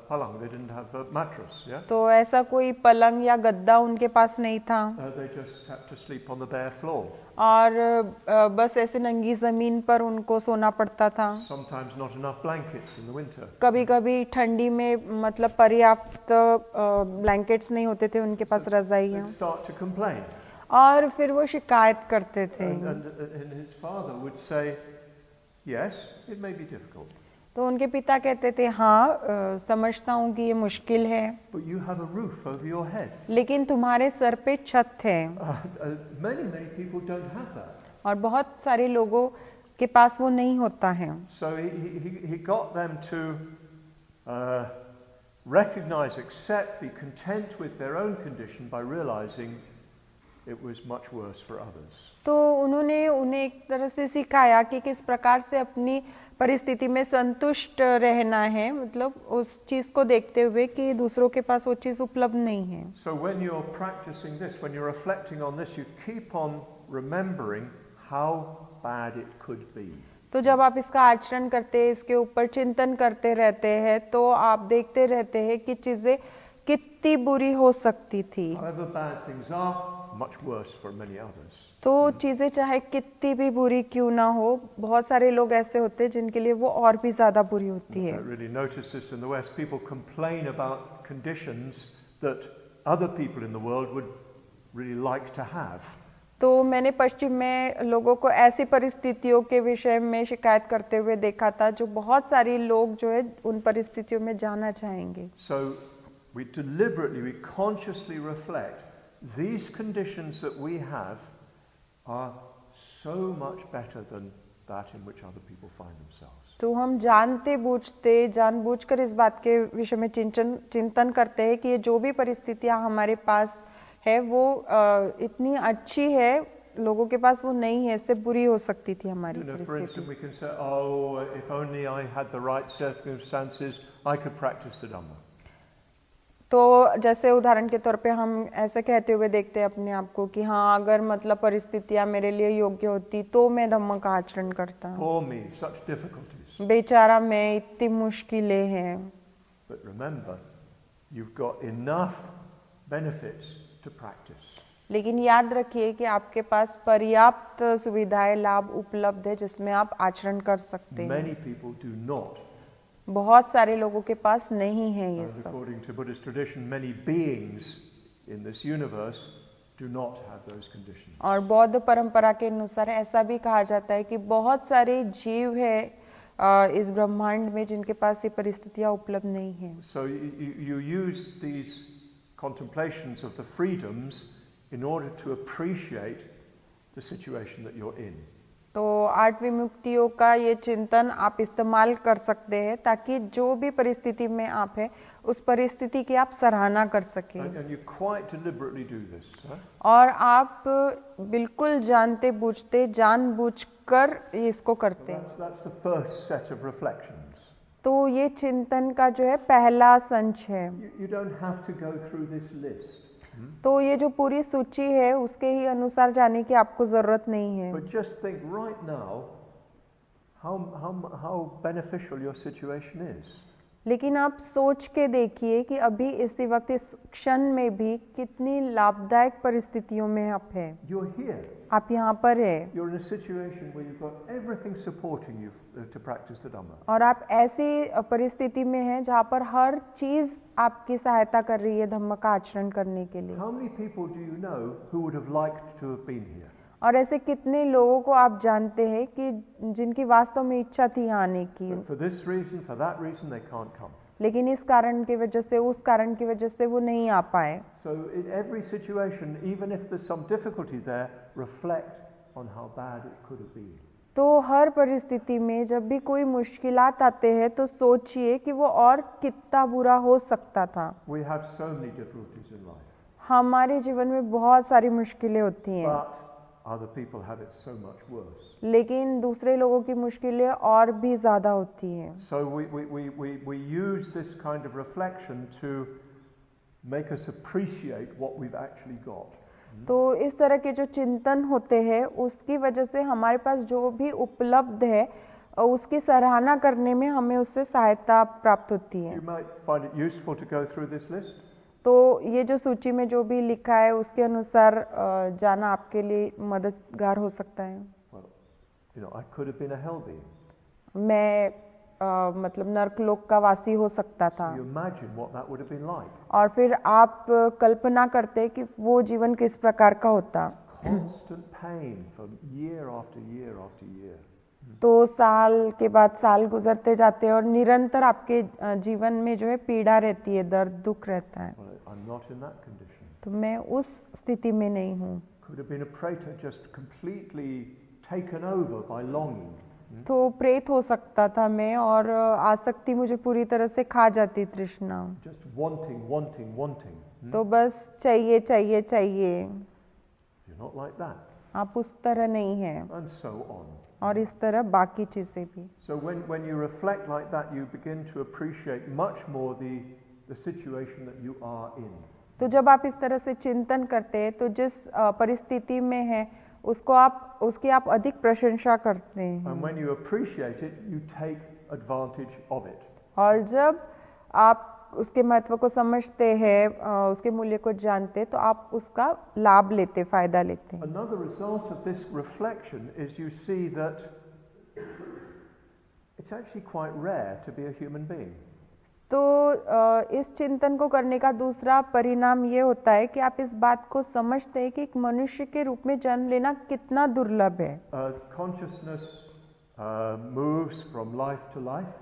palang, they didn't have a mattress, yeah? तो ऐसा कोई पलंग या गद्दा उनके पास नहीं था, They just had to sleep on the bare floor. और बस ऐसे नंगी जमीन पर उनको सोना पड़ता था। Sometimes not enough blankets in the winter. कभी कभी ठंडी में मतलब पर्याप्त ब्लैंकेट्स नहीं होते थे उनके पास, रजाइयाँ, They'd start to complain. और फिर वो शिकायत करते थे। And his father would say, yes, it may be difficult. तो उनके पिता कहते थे, हाँ समझता हूँ कि ये मुश्किल है, But you have a roof over your head. लेकिन तुम्हारे सर पे छत है। Many people don't have that. और बहुत सारे लोगों के पास वो नहीं होता है। So he got them to recognize, accept, be content with their own condition by realizing it was much worse for others. तो उन्होंने उन्हें एक तरह से सिखाया कि किस प्रकार से अपनी परिस्थिति में संतुष्ट रहना है, मतलब उस चीज को देखते हुए कि दूसरों के पास वो चीज उपलब्ध नहीं है। So when you're practicing this, when you're reflecting on this, you keep on remembering how bad it could be. तो जब आप इसका आचरण करते हैं, इसके ऊपर चिंतन करते रहते हैं, तो आप देखते रहते हैं कि चीजें कितनी बुरी हो सकती थी। However bad things are, much worse for many others. तो चीजें चाहे कितनी भी बुरी क्यों ना हो, बहुत सारे लोग ऐसे होते हैं जिनके लिए वो और भी ज्यादा बुरी होती I है। really notice this in the West. People complain about conditions that other people in the world would really like to have. तो मैंने पश्चिम में लोगों को ऐसी परिस्थितियों के विषय में शिकायत करते हुए देखा था जो बहुत सारे लोग जो है उन परिस्थितियों में जाना चाहेंगे। So we deliberately, we consciously reflect these conditions that we have are so much better than that in which other people find themselves. तो हम जानते बूझते जानबूझकर इस बात के विषय में चिंतन करते हैं कि ये जो भी परिस्थितियां हमारे पास है वो इतनी अच्छी है, लोगों के पास वो नहीं है, इससे बुरी हो सकती थी हमारी For परिस्थिति। instance, we can say, oh, if only I had the right circumstances, I could practice the Dhamma. तो जैसे उदाहरण के तौर पे हम ऐसे कहते हुए देखते हैं अपने आप को कि हाँ, अगर मतलब परिस्थितियां मेरे लिए योग्य होती तो मैं धम्म का आचरण करता। Poor me, such difficulties. बेचारा मैं, इतनी मुश्किलें हैं। But remember, you've got enough benefits to practice. लेकिन याद रखिए कि आपके पास पर्याप्त सुविधाएं, लाभ उपलब्ध है जिसमें आप आचरण कर सकते हैं। Many people do not. बहुत सारे लोगों के पास नहीं है ये And सब। according to Buddhist tradition, many beings in this universe do not have those conditions. और बौद्ध परंपरा के अनुसार ऐसा भी कहा जाता है कि बहुत सारे जीव है इस ब्रह्मांड में जिनके पास ये परिस्थितियां उपलब्ध नहीं है। So you use these contemplations of the freedoms in order to appreciate the situation that you're in. तो आठ विमुक्तियों का ये चिंतन आप इस्तेमाल कर सकते हैं ताकि जो भी परिस्थिति में आप हैं उस परिस्थिति की आप सराहना कर सकें। And you quite deliberately do this. Huh? और आप बिल्कुल जानते बूझते जानबूझकर इसको करते हैं। That's the first set of reflections. तो ये चिंतन का जो है पहला संच है। You don't have to go through this list. तो ये जो पूरी सूची है उसके ही अनुसार जाने की आपको जरूरत नहीं है। But just think right now how beneficial your situation is. लेकिन आप सोच के देखिए कि अभी इसी वक्त इस क्षण में भी कितनी लाभदायक परिस्थितियों में आप हैं। You're here. आप यहाँ पर हैं। You're in a situation where you've got everything supporting you to practice the Dhamma. और आप ऐसी परिस्थिति में हैं जहाँ पर हर चीज आपकी सहायता कर रही है धम्म का आचरण करने के लिए। How many people do you know who would have liked to have been here? और ऐसे कितने लोगों को आप जानते हैं कि जिनकी वास्तव में इच्छा थी आने की, But for this reason, for that reason, they can't come. लेकिन इस कारण की वजह से, उस कारण की वजह से वो नहीं आ पाए। So in every situation, even if there's some difficulty there, reflect on how bad it could have been. तो हर परिस्थिति में जब भी कोई मुश्किलात आते हैं तो सोचिए कि वो और कितना बुरा हो सकता था। We have so many difficulties in life, हमारे जीवन में बहुत सारी मुश्किलें होती हैं, but other people have it so much worse. लेकिन दूसरे लोगों की मुश्किलें और भी ज्यादा होती हैं। So we use this kind of reflection to make us appreciate what we've actually got. तो इस तरह के जो चिंतन होते हैं उसकी वजह से हमारे पास जो भी उपलब्ध है उसकी सराहना करने में हमें उससे सहायता प्राप्त होती है। You might find it useful to go through this list. तो ये जो सूची में जो भी लिखा है उसके अनुसार जाना आपके लिए मददगार हो सकता है। Well, I could have been a hell being. मैं मतलब नरकलोक का वासी हो सकता था। You imagine what that would have been like. और फिर आप कल्पना करते कि वो जीवन किस प्रकार का होता। Constant pain for year after year after year. तो साल के बाद साल गुजरते जाते हैं और निरंतर आपके जीवन में जो है पीड़ा रहती है, दर्द दुख रहता है। Well, I'm not in that condition. तो मैं उस स्थिति में नहीं हूँ। Could have been a preta just completely taken over by longing. तो प्रेत हो सकता था मैं और आसक्ति मुझे पूरी तरह से खा जाती, तृष्णा। Just wanting. तो बस चाहिए चाहिए चाहिए। You're not like that. आप उस तरह नहीं हैं। And so on. और इस तरह बाकी चीजें भी। So when you reflect like that, you begin to appreciate much more the situation that you are in. तो जब आप इस तरह से चिंतन करते हैं तो जिस परिस्थिति में है उसकी आप अधिक प्रशंसा करते हैं। And when you appreciate it, you take advantage of it. और जब आप उसके महत्व को समझते हैं, उसके मूल्य को जानते हैं, तो आप उसका लाभ लेते, फायदा लेते हैं। Another result of this reflection is you see that it's actually quite rare to be a human being. तो इस चिंतन को करने का दूसरा परिणाम ये होता है कि आप इस बात को समझते हैं कि एक मनुष्य के रूप में जन्म लेना कितना दुर्लभ है। Consciousness moves from life to life.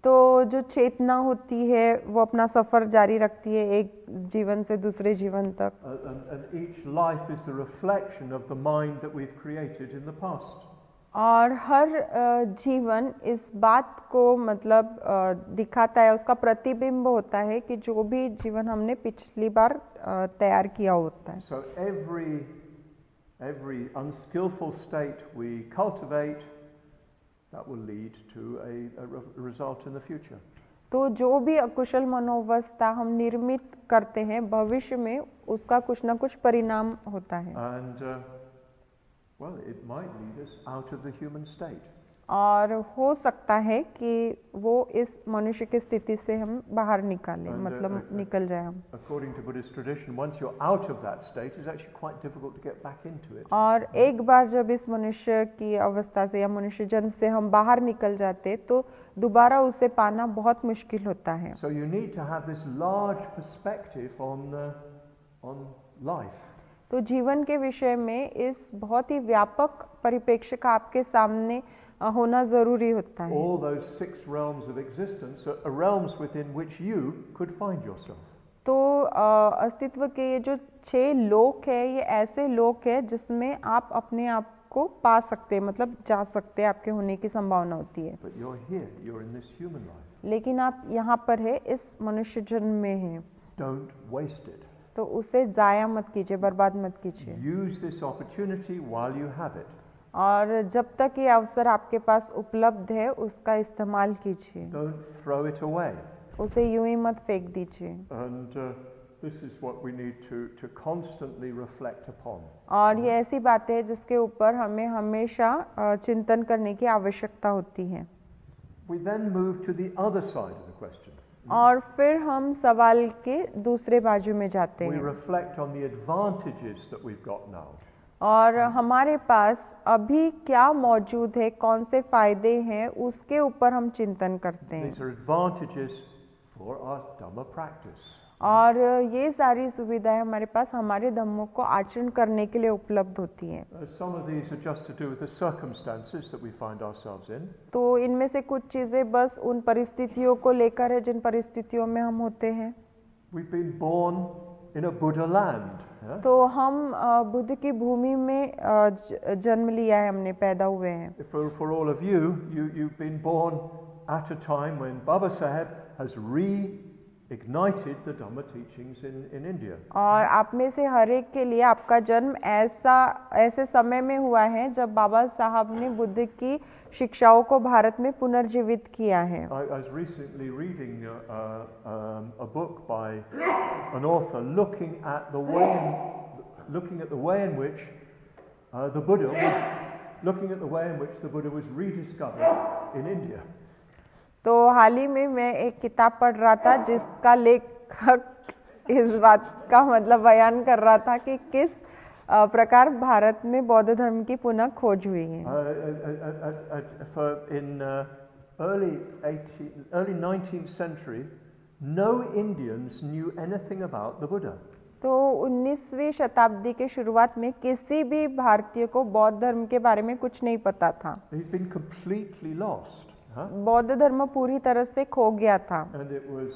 तो जो चेतना होती है वो अपना सफर जारी रखती है एक जीवन से दूसरे जीवन तक। And each life is the reflection of the mind that we've created in the past. और हर जीवन इस बात को मतलब दिखाता है, उसका प्रतिबिंब होता है कि जो भी जीवन हमने पिछली बार तैयार किया होता है। So every unskillful state we cultivate, that will lead to a result in the future. तो जो भी अकुशल मनोवस्था हम निर्मित करते हैं भविष्य में उसका कुछ ना कुछ परिणाम होता है। And well, it might lead us out of the human state. और हो सकता है कि वो इस मनुष्य की स्थिति से हम बाहर निकालें, मतलब निकल जाए हम। According to Buddhist tradition, once you're out of that state, it's actually quite difficult to get back into it. और एक बार जब इस मनुष्य की अवस्था से या मनुष्य जन्म से हम बाहर निकल जाते तो दोबारा उसे पाना बहुत मुश्किल होता है। So you need to have this large perspective on life. तो जीवन के विषय में इस बहुत ही व्यापक परिप्रेक्ष्य का आपके सामने होना जरूरी होता है। All those 6 realms of existence are realms within which you could find yourself. तो अस्तित्व के ये जो 6 लोक है, ये ऐसे लोक है जिसमें आप अपने आप को पा सकते हैं, मतलब जा सकते हैं, आपके होने की संभावना होती है। But you're here, you're in this human life. लेकिन आप यहाँ पर है, इस मनुष्य जन्म में हैं। Don't waste it. तो उसे जाया मत कीजिए, बर्बाद मत कीजिए। Use this opportunity while you have it. और जब तक ये अवसर आपके पास उपलब्ध है उसका इस्तेमाल कीजिए। Don't throw it away. उसे यूं ही मत फेंक दीजिए। And this is what we need to constantly reflect upon. और ये ऐसी बातें हैं जिसके ऊपर हमें हमेशा चिंतन करने की आवश्यकता होती है। We then move to the other side of the question. और फिर हम सवाल के दूसरे बाजू में जाते We हैं reflect on the advantages that we've got now. और हमारे पास अभी क्या मौजूद है, कौन से फायदे हैं, उसके ऊपर हम चिंतन करते हैं। These are advantages for our Dhamma practice. और ये सारी सुविधाएं हमारे पास हमारे धम्मों को आचरण करने के लिए उपलब्ध होती हैं। Some of these are just to do with the circumstances that we find ourselves in. तो इनमें से कुछ चीजें बस उन परिस्थितियों को लेकर है जिन परिस्थितियों में हम होते हैं। We've been born in a Buddha land. Yeah? तो हम बुद्ध की भूमि में जन्म लिया है, हमने पैदा हुए हैं। For all of you've been born at a time when Baba Saheb has reignited the Dhamma teachings in India. और आप में से हर एक के लिए आपका जन्म ऐसे समय में हुआ है जब बाबा साहब ने बुद्ध की शिक्षाओं को भारत में पुनर्जीवित किया है। I was recently reading a book by an author looking at the way in which the Buddha was rediscovered in India. तो हाल ही में मैं एक किताब पढ़ रहा था जिसका लेखक इस बात का मतलब बयान कर रहा था कि किस प्रकार भारत में बौद्ध धर्म की पुनः खोज हुई है। In early 19th century, no Indians knew anything about the Buddha. तो 19वीं शताब्दी के शुरुआत में किसी भी भारतीय को बौद्ध धर्म के बारे में कुछ नहीं पता था। He'd been completely lost. बौद्ध धर्म पूरी तरह से खो गया था। And it was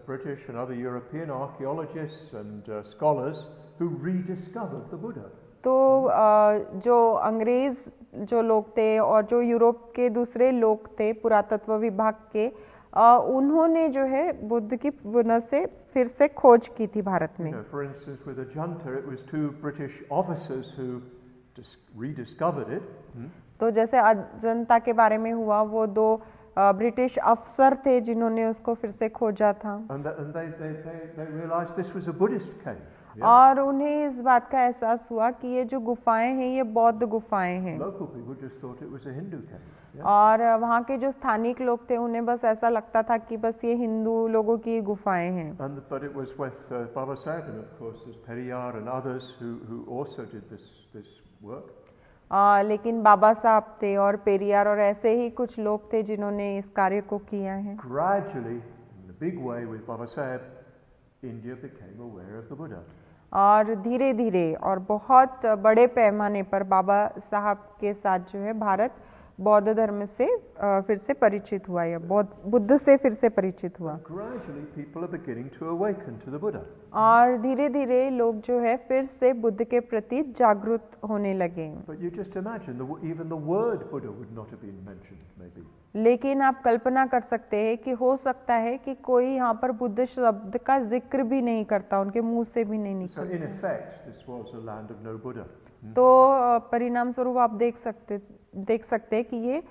British and other European archaeologists and scholars who rediscovered the Buddha. तो जो अंग्रेज जो लोग थे और जो यूरोप के दूसरे लोग थे पुरातत्व विभाग के, उन्होंने जो है बुद्ध की पुनः से फिर से खोज की थी भारत में। For instance, with Ajanta, it was 2 British officers who rediscovered it. तो जैसे अजंता के बारे में हुआ, वो 2 ब्रिटिश अफसर थे जिन्होंने उसको फिर से खोजा था। And they realized this was a Buddhist cave. और उन्हें इस बात का एहसास हुआ कि ये जो गुफाएं हैं ये बौद्ध गुफाएं हैं। Local people just thought it was a Hindu cave. और वहाँ के जो स्थानिक लोग थे उन्हें बस ऐसा लगता था कि बस ये हिंदू लोगों की गुफाएं हैं। But it was with Baba Saheb, and of course there's Periyar and others who also did this work. लेकिन बाबा साहब थे और पेरियार और ऐसे ही कुछ लोग थे जिन्होंने इस कार्य को किया है। Gradually, in a big way with Baba Saheb, India became aware of the Buddha. और धीरे धीरे और बहुत बड़े पैमाने पर बाबा साहब के साथ जो है भारत बौद्ध धर्म से फिर से परिचित हुआ या बुद्ध से फिर से परिचित हुआ। Gradually, people are beginning to awaken to the Buddha. और धीरे धीरे लोग जो है फिर से बुद्ध के प्रति जागरूक होने लगे। But you just imagine, even the word Buddha would not have been mentioned, maybe. लेकिन आप कल्पना कर सकते हैं कि हो सकता है कि कोई यहाँ पर बुद्ध शब्द का जिक्र भी नहीं करता, उनके मुंह से भी नहीं So, in निकलता। effect, this was a land of no Buddha. तो परिणाम स्वरूप आप देख सकते हैं कि ये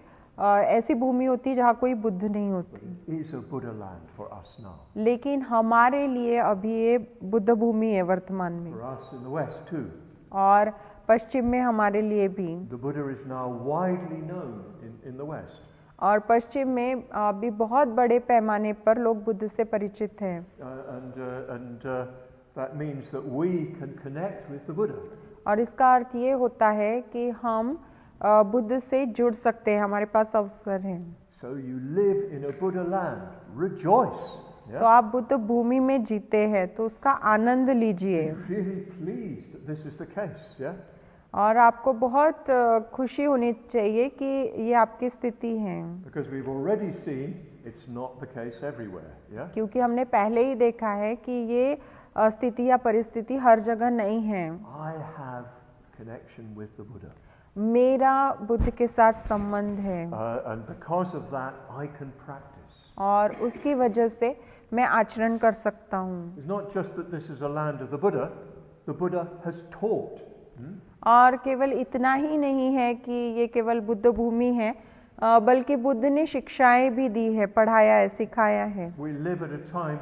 ऐसी भूमि होती जहाँ कोई बुद्ध नहीं होती। It is a Buddha land for us now. लेकिन हमारे लिए अभी ये बुद्ध भूमि है वर्तमान में, For us in the West too. और पश्चिम में हमारे लिए भी। The Buddha is now widely known in the West. और पश्चिम में अभी बहुत बड़े पैमाने पर लोग बुद्ध से परिचित हैं। And that means that we can connect with the Buddha. और इसका अर्थ ये होता है कि हम बुद्ध से जुड़ सकते हैं, हमारे पास अवसर है। So you live in a Buddha land. Rejoice. तो आप बुद्ध भूमि में जीते हैं तो उसका आनंद लीजिए। Really pleased that this is the case. Yeah. और आपको बहुत खुशी होनी चाहिए कि ये आपकी स्थिति है, Because we've already seen it's not the case everywhere. Yeah. क्योंकि हमने पहले ही देखा है कि ये स्थिति या परिस्थिति हर जगह नहीं है। I have connection with the Buddha. मेरा बुद्ध के साथ संबंध है, And because of that, I can practice. और उसकी वजह से मैं आचरण कर सकता हूँ। It's not just that this is a land of the Buddha has taught. और केवल इतना ही नहीं है कि ये केवल बुद्ध भूमि है, बल्कि बुद्ध ने शिक्षाएं भी दी है, पढ़ाया है, सिखाया है। We live at a time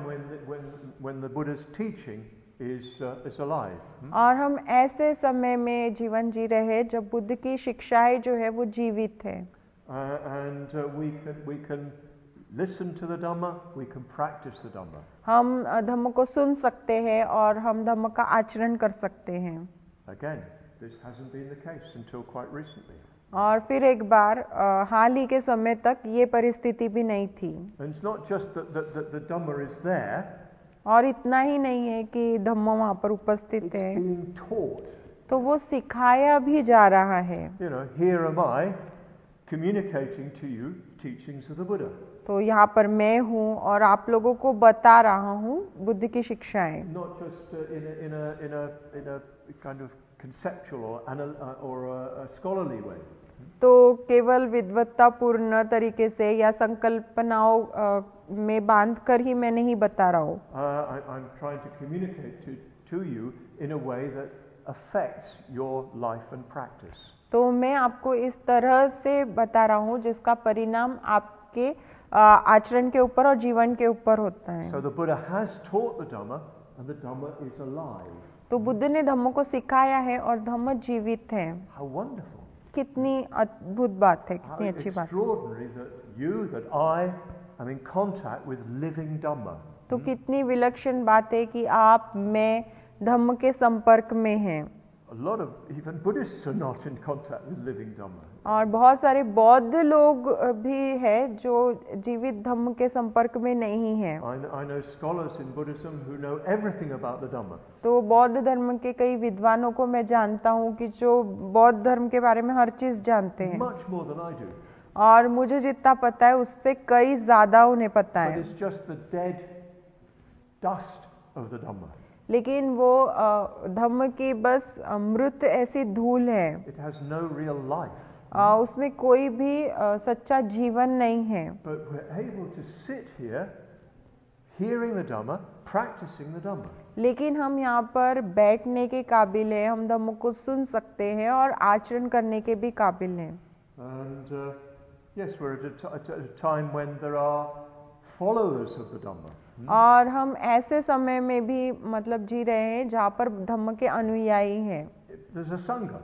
when the Buddha's teaching is alive. और हम ऐसे समय में जीवन जी रहे हैं जब बुद्ध की शिक्षाएं जो है वो जीवित है। And we can listen to the Dhamma, we can practice the Dhamma. हम धम्म को सुन सकते हैं और हम धम्म का आचरण कर सकते हैं। Again, this hasn't been the case until quite recently. और फिर एक बार हाल ही के समय तक ये परिस्थिति भी नहीं थी। And it's not just that the Dhamma is there, और इतना ही नहीं है कि धम्म वहाँ पर उपस्थित it's है, being taught. तो वो सिखाया भी जा रहा है। You know, here am I communicating to you teachings of the Buddha. तो यहाँ पर मैं हूँ और आप लोगों को बता रहा हूँ बुद्ध की शिक्षाएं। Not just in a kind of conceptual or a scholarly way. तो केवल विद्वत्तापूर्ण तरीके से या संकल्पनाओं में बांध कर ही मैं नहीं बता रहा हूँ। I'm trying to communicate to you in a way that affects your life and practice. तो मैं आपको इस तरह से बता रहा हूँ जिसका परिणाम आपके आचरण के ऊपर और जीवन के ऊपर होता है। So the Buddha has taught the Dhamma, and the Dhamma is alive. तो बुद्ध ने धम्म को सिखाया है और धम्म जीवित है। How wonderful! कितनी अद्भुत बात है, How कितनी अच्छी बात। extraordinary that I am in contact with living Dhamma. तो कितनी विलक्षण बात है कि आप मैं धम्म के संपर्क में हैं। A lot of even Buddhists are not in contact with living Dhamma. और बहुत सारे बौद्ध लोग भी हैं जो जीवित धम्म के संपर्क में नहीं हैं। I know scholars in Buddhism who know everything about the Dhamma. तो बौद्ध धर्म के कई विद्वानों को मैं जानता हूँ कि जो बौद्ध धर्म के बारे में हर चीज जानते हैं, Much more than I do. और मुझे जितना पता है उससे कई ज्यादा उन्हें पता But है। it's just the dead dust of the Dhamma. लेकिन वो धम्म की बस मृत ऐसी धूल है, It has no real life. उसमें कोई भी सच्चा जीवन नहीं है। But we're able to sit here, hearing the Dhamma, practicing the Dhamma. लेकिन हम यहाँ पर बैठने के काबिल हैं, हम धम्म को सुन सकते हैं और आचरण करने के भी काबिल हैं। And yes, we're at a time when there are followers of the Dhamma. और हम ऐसे समय में भी मतलब जी रहे हैं जहाँ पर धम्म के अनुयायी हैं, There's a Sangha.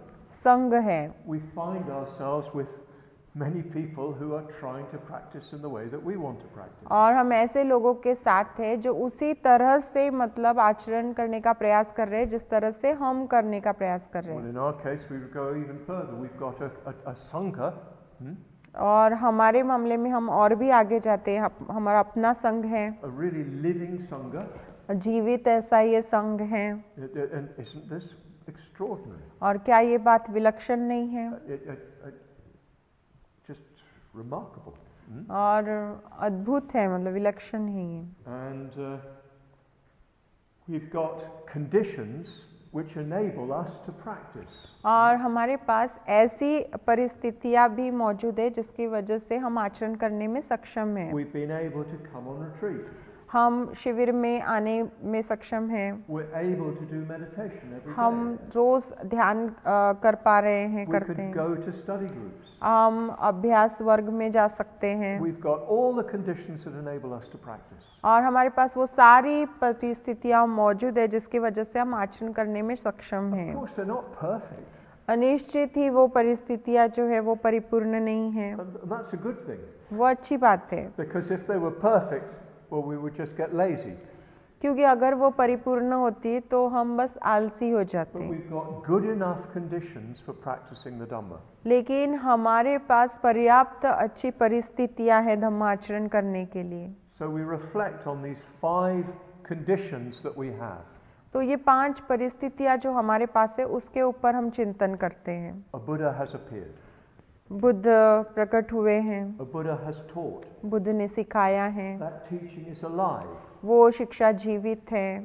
संघ है। We find ourselves with many people who are trying to practice in the way that we want to practice. और हम ऐसे लोगों के साथ हैं जो उसी तरह से मतलब आचरण करने का प्रयास कर रहे हैं जिस तरह से हम करने का प्रयास कर रहे Well, हैं। in our case, we would go even further. We've got a Sangha. और हमारे मामले में हम और भी आगे जाते हैं, हमारा अपना संघ है, A really living Sangha. जीवित ऐसा ये संघ है। And isn't this extraordinary? और क्या ये बात विलक्षण नहीं है? Just remarkable. और अद्भुत है, मतलब विलक्षण है ये। And we've got conditions which enable us to practice. और हमारे पास ऐसी परिस्थितियां भी मौजूद है जिसकी वजह से हम आचरण करने में सक्षम हैं। We've been able to come on retreat. हम शिविर में आने में सक्षम हैं। We're able to do meditation every हम day. रोज ध्यान कर पा रहे हैं, We करते could हैं। go to study groups. हम अभ्यास वर्ग में जा सकते हैं। We've got all the conditions that enable us to practice. और हमारे पास वो सारी परिस्थितियां मौजूद है जिसकी वजह से हम आचरण करने में सक्षम Of हैं। course, they're not perfect, अनिश्चित ही वो परिस्थितियां जो है वो परिपूर्ण नहीं है, and that's a good thing. वो अच्छी बात है। Because if they were perfect, well, we would just get lazy. क्योंकि अगर वो परिपूर्ण होती तो हम बस आलसी हो But जाते। we've got good enough conditions for practicing the Dhamma. लेकिन हमारे पास पर्याप्त अच्छी परिस्थितियां हैं धम्माचरण करने के लिए। So we reflect on these 5 conditions that we have. तो ये 5 परिस्थितियां जो हमारे पास है उसके ऊपर हम चिंतन करते हैं। A Buddha has appeared. Buddha प्रकट हुए हैं, A Buddha has taught. Buddha ने सिखाया है, That teaching is alive. वो शिक्षा जीवित है।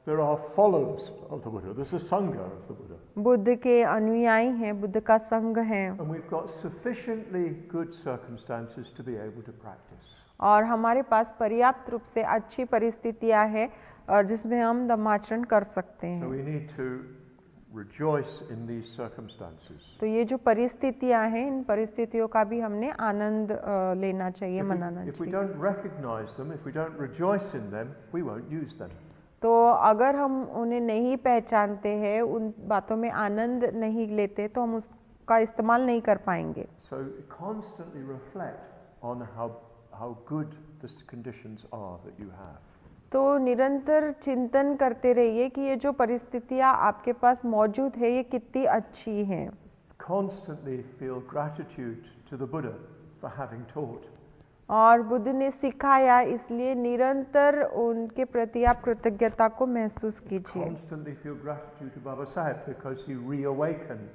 There are followers of the Buddha. There's a Sangha of the Buddha. Buddha के अनुयायी हैं, बुद्ध का संघ है। And we've got sufficiently good circumstances to be able to practice. और हमारे पास पर्याप्त रूप से अच्छी परिस्थितियां हैं जिसमें हम धम्माचरण कर सकते So हैं। we need to rejoice in these circumstances. तो ये जो परिस्थितियां हैं, इन परिस्थितियों का भी हमने आनंद लेना चाहिए, मनाना If we चाहिए। don't recognize them, if we don't rejoice in them, we won't use them. तो अगर हम उन्हें नहीं पहचानते हैं, उन बातों में आनंद नहीं लेते, तो हम उसका इस्तेमाल नहीं कर पाएंगे। So constantly reflect on how good the conditions are that you have. तो निरंतर चिंतन करते रहिए कि ये जो परिस्थितियां आपके पास मौजूद है ये कितनी अच्छी हैं। Constantly feel gratitude to the Buddha for having taught. और बुद्ध ने सिखाया, इसलिए निरंतर उनके प्रति आप कृतज्ञता को महसूस कीजिए। Constantly feel gratitude to Baba Sahib because he reawakened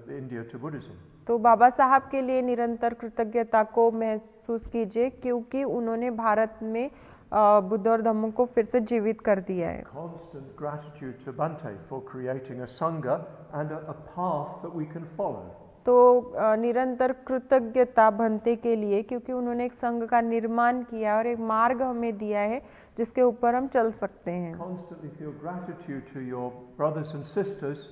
India to Buddhism. तो बाबा साहब के लिए निरंतर कृतज्ञता को महसूस कीजिए क्योंकि उन्होंने भारत में बुद्ध और धम्म को फिर से जीवित कर दिया है। Constant gratitude to Bhante for creating a sangha and a path that we can follow. तो निरंतर कृतज्ञता भंते के लिए क्योंकि उन्होंने एक संघ का निर्माण किया और एक मार्ग हमें दिया है जिसके ऊपर हम चल सकते हैं। Constantly feel gratitude to your brothers and sisters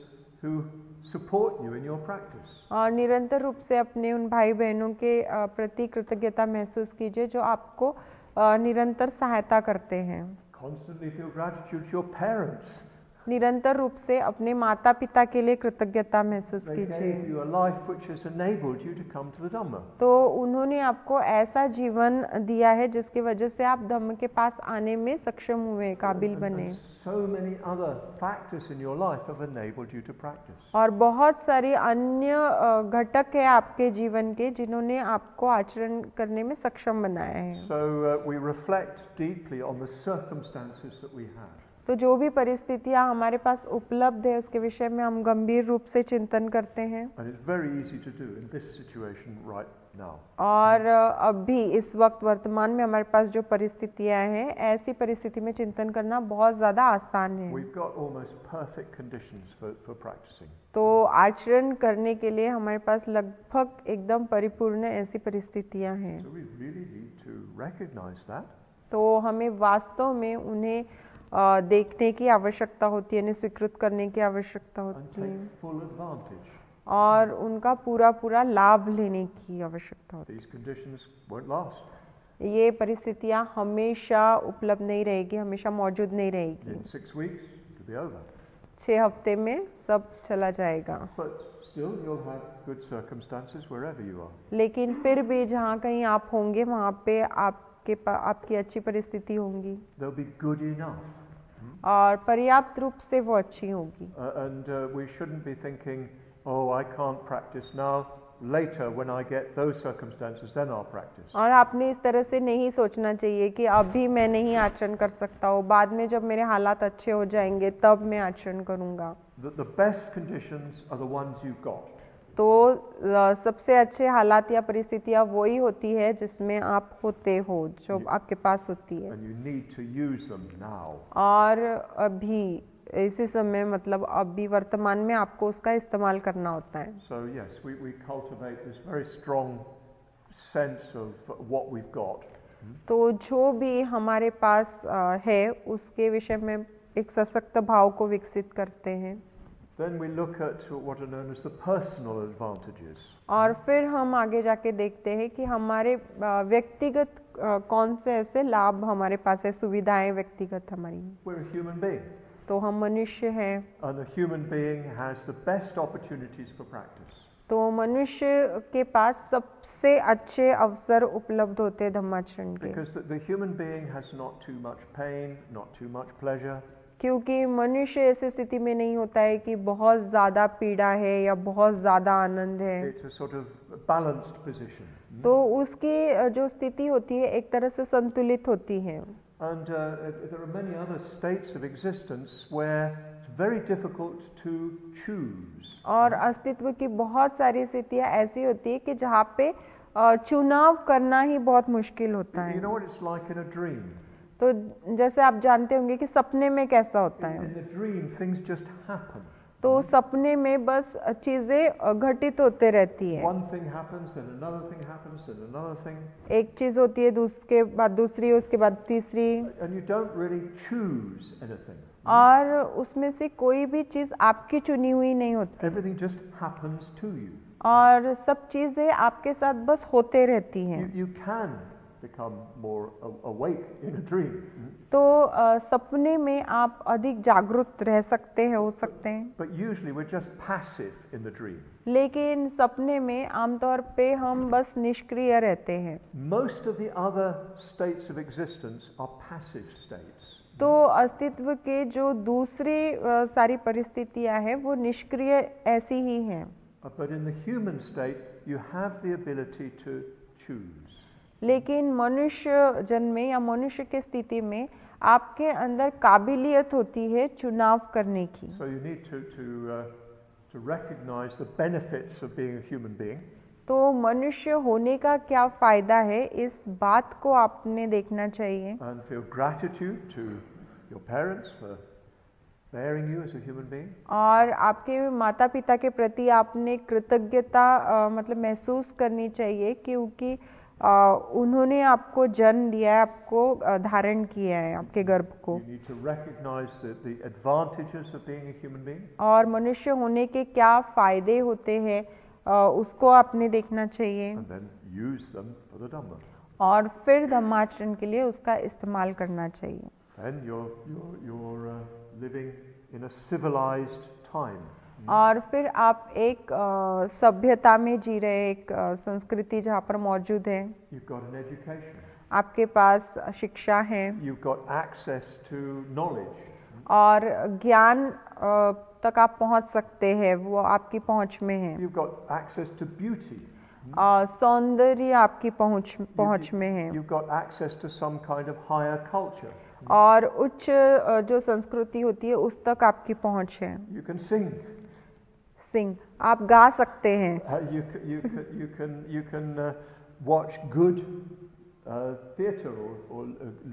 who support you in your practice. और निरंतर रूप से अपने उन भाई बहनों के प्रति कृतज्ञता महसूस कीजिए जो आपको निरंतर सहायता करते हैं। Constantly feel gratitude to your parents. निरंतर रूप से अपने माता पिता के लिए कृतज्ञता महसूस They कीजिए। gave you a life which has enabled you to come to the Dhamma. तो उन्होंने आपको ऐसा जीवन दिया है जिसकी वजह से आप धम्म के पास आने में सक्षम हुए, काबिल बने। And so many other factors in your life have enabled you to practice. और बहुत सारी अन्य घटक है आपके जीवन के जिन्होंने आपको आचरण करने में सक्षम बनाया है। So we reflect deeply on the circumstances that we have. तो जो भी परिस्थितियां हमारे पास उपलब्ध है उसके विषय में हम गंभीर रूप से चिंतन करते हैं। And it's very easy to do in this situation right now. और अभी इस वक्त वर्तमान में हमारे पास जो परिस्थितियां हैं, ऐसी परिस्थिति में चिंतन करना बहुत ज़्यादा आसान है। We've got almost perfect conditions for practicing. तो आचरण करने के लिए हमारे पास लगभग एकदम परिपूर्ण ऐसी परिस्थितियां हैं। So we really need to recognize that. तो हमें वास्तव में उन्हें देखने की आवश्यकता होती है, स्वीकृत करने की आवश्यकता And होती है take full advantage. और उनका पूरा लाभ लेने की आवश्यकता होती These conditions won't last. है। ये परिस्थितियां हमेशा उपलब्ध नहीं रहेगी, हमेशा मौजूद नहीं रहेगी। In 6 weeks, it'll be over. 6 हफ्ते में सब चला जाएगा। But still, you'll have good circumstances wherever you are. लेकिन फिर भी जहाँ कहीं आप होंगे वहाँ पे आपकी अच्छी परिस्थिति होंगी They'll be good enough. और पर्याप्त रूप से वो अच्छी होगी। And we shouldn't be thinking, oh, I can't practice now. Later, when I get those circumstances, then I'll practice. और आपने इस तरह से नहीं सोचना चाहिए कि अभी मैं नहीं आचरण कर सकता हूँ, बाद में जब मेरे हालात अच्छे हो जाएंगे तब मैं आचरण करूँगा। The best conditions are the ones you've got. तो सबसे अच्छे हालात या परिस्थितियाँ वही होती है जिसमें आप होते हो, जो आपके पास होती है। And you need to use them now. और अभी इसी समय मतलब अभी वर्तमान में आपको उसका इस्तेमाल करना होता है। So yes, we cultivate this very strong sense of what we've got. तो जो भी हमारे पास है उसके विषय में एक सशक्त भाव को विकसित करते हैं। Then we look at what are known as the personal advantages. और फिर हम आगे जाके देखते हैं कि हमारे व्यक्तिगत कौन से ऐसे लाभ हमारे पास है, सुविधाएं व्यक्तिगत हमारी। We're a human being. तो हम मनुष्य हैं। And a human being has the best opportunities for practice. तो मनुष्य के पास सबसे अच्छे अवसर उपलब्ध होते हैं धम्माचरण के। Because the human being has not too much pain, not too much pleasure. क्योंकि मनुष्य ऐसी स्थिति में नहीं होता है कि बहुत ज़्यादा पीड़ा है या बहुत ज़्यादा आनंद है। It's a sort of balanced position. तो उसकी जो स्थिति होती है एक तरह से संतुलित होती है। And there are many other states of existence where it's very difficult to choose. और अस्तित्व की बहुत सारी स्थितियाँ ऐसी होती है कि जहाँ पे चुनाव करना ही बहुत मुश्किल होता है। You know what it's like in a dream? तो जैसे आप जानते होंगे कि सपने में कैसा होता है। In the dream, things just happen. तो सपने में बस चीजें घटित होते रहती है। One thing happens, then another thing happens, then another thing. एक चीज होती है, उसके बाद दूसरी, उसके बाद तीसरी। And you don't really choose anything. और उसमें से कोई भी चीज आपकी चुनी हुई नहीं होती। Everything just happens to you. और सब चीजें आपके साथ बस होते रहती हैं। You can become more awake in a dream. तो सपने में आप अधिक जागरूक रह सकते हैं, हो सकते हैं। But usually we're just passive in the dream. लेकिन सपने में आमतौर पे हम बस निष्क्रिय रहते हैं। Most of the other states of existence are passive states. तो अस्तित्व के जो दूसरी सारी परिस्थितियां हैं वो निष्क्रिय ऐसी ही हैं। But in the human state, you have the ability to choose. लेकिन मनुष्य जन्म में या मनुष्य की स्थिति में आपके अंदर काबिलियत होती है चुनाव करने की। So you need to recognize the benefits of being a human being. तो मनुष्य होने का क्या फायदा है, इस बात को आपने देखना चाहिए। And feel gratitude to your parents for bearing you as a human being. और आपके माता पिता के प्रति आपने कृतज्ञता मतलब महसूस करनी चाहिए, क्योंकि उन्होंने आपको जन्म दिया है, आपको धारण किया है आपके गर्भ को। You need to recognize the advantages of being a human being. और मनुष्य होने के क्या फायदे होते हैं उसको आपने देखना चाहिए। And then use them for the Dhamma. और फिर धम्माचरण के लिए उसका इस्तेमाल करना चाहिए। Then you're living in a civilized time. और फिर आप एक सभ्यता में जी रहे, एक संस्कृति जहाँ पर मौजूद है। You've got an education. आपके पास शिक्षा है। You've got access to knowledge. और ज्ञान तक आप पहुँच सकते हैं, वो आपकी पहुँच में है। You've got access to beauty. सौंदर्य आपकी पहुँच में है। You've got access to some kind of higher culture. और उच्च जो संस्कृति होती है उस तक आपकी पहुँच है। You can sing. सिंह, आप गा सकते हैं। You can watch good theatre or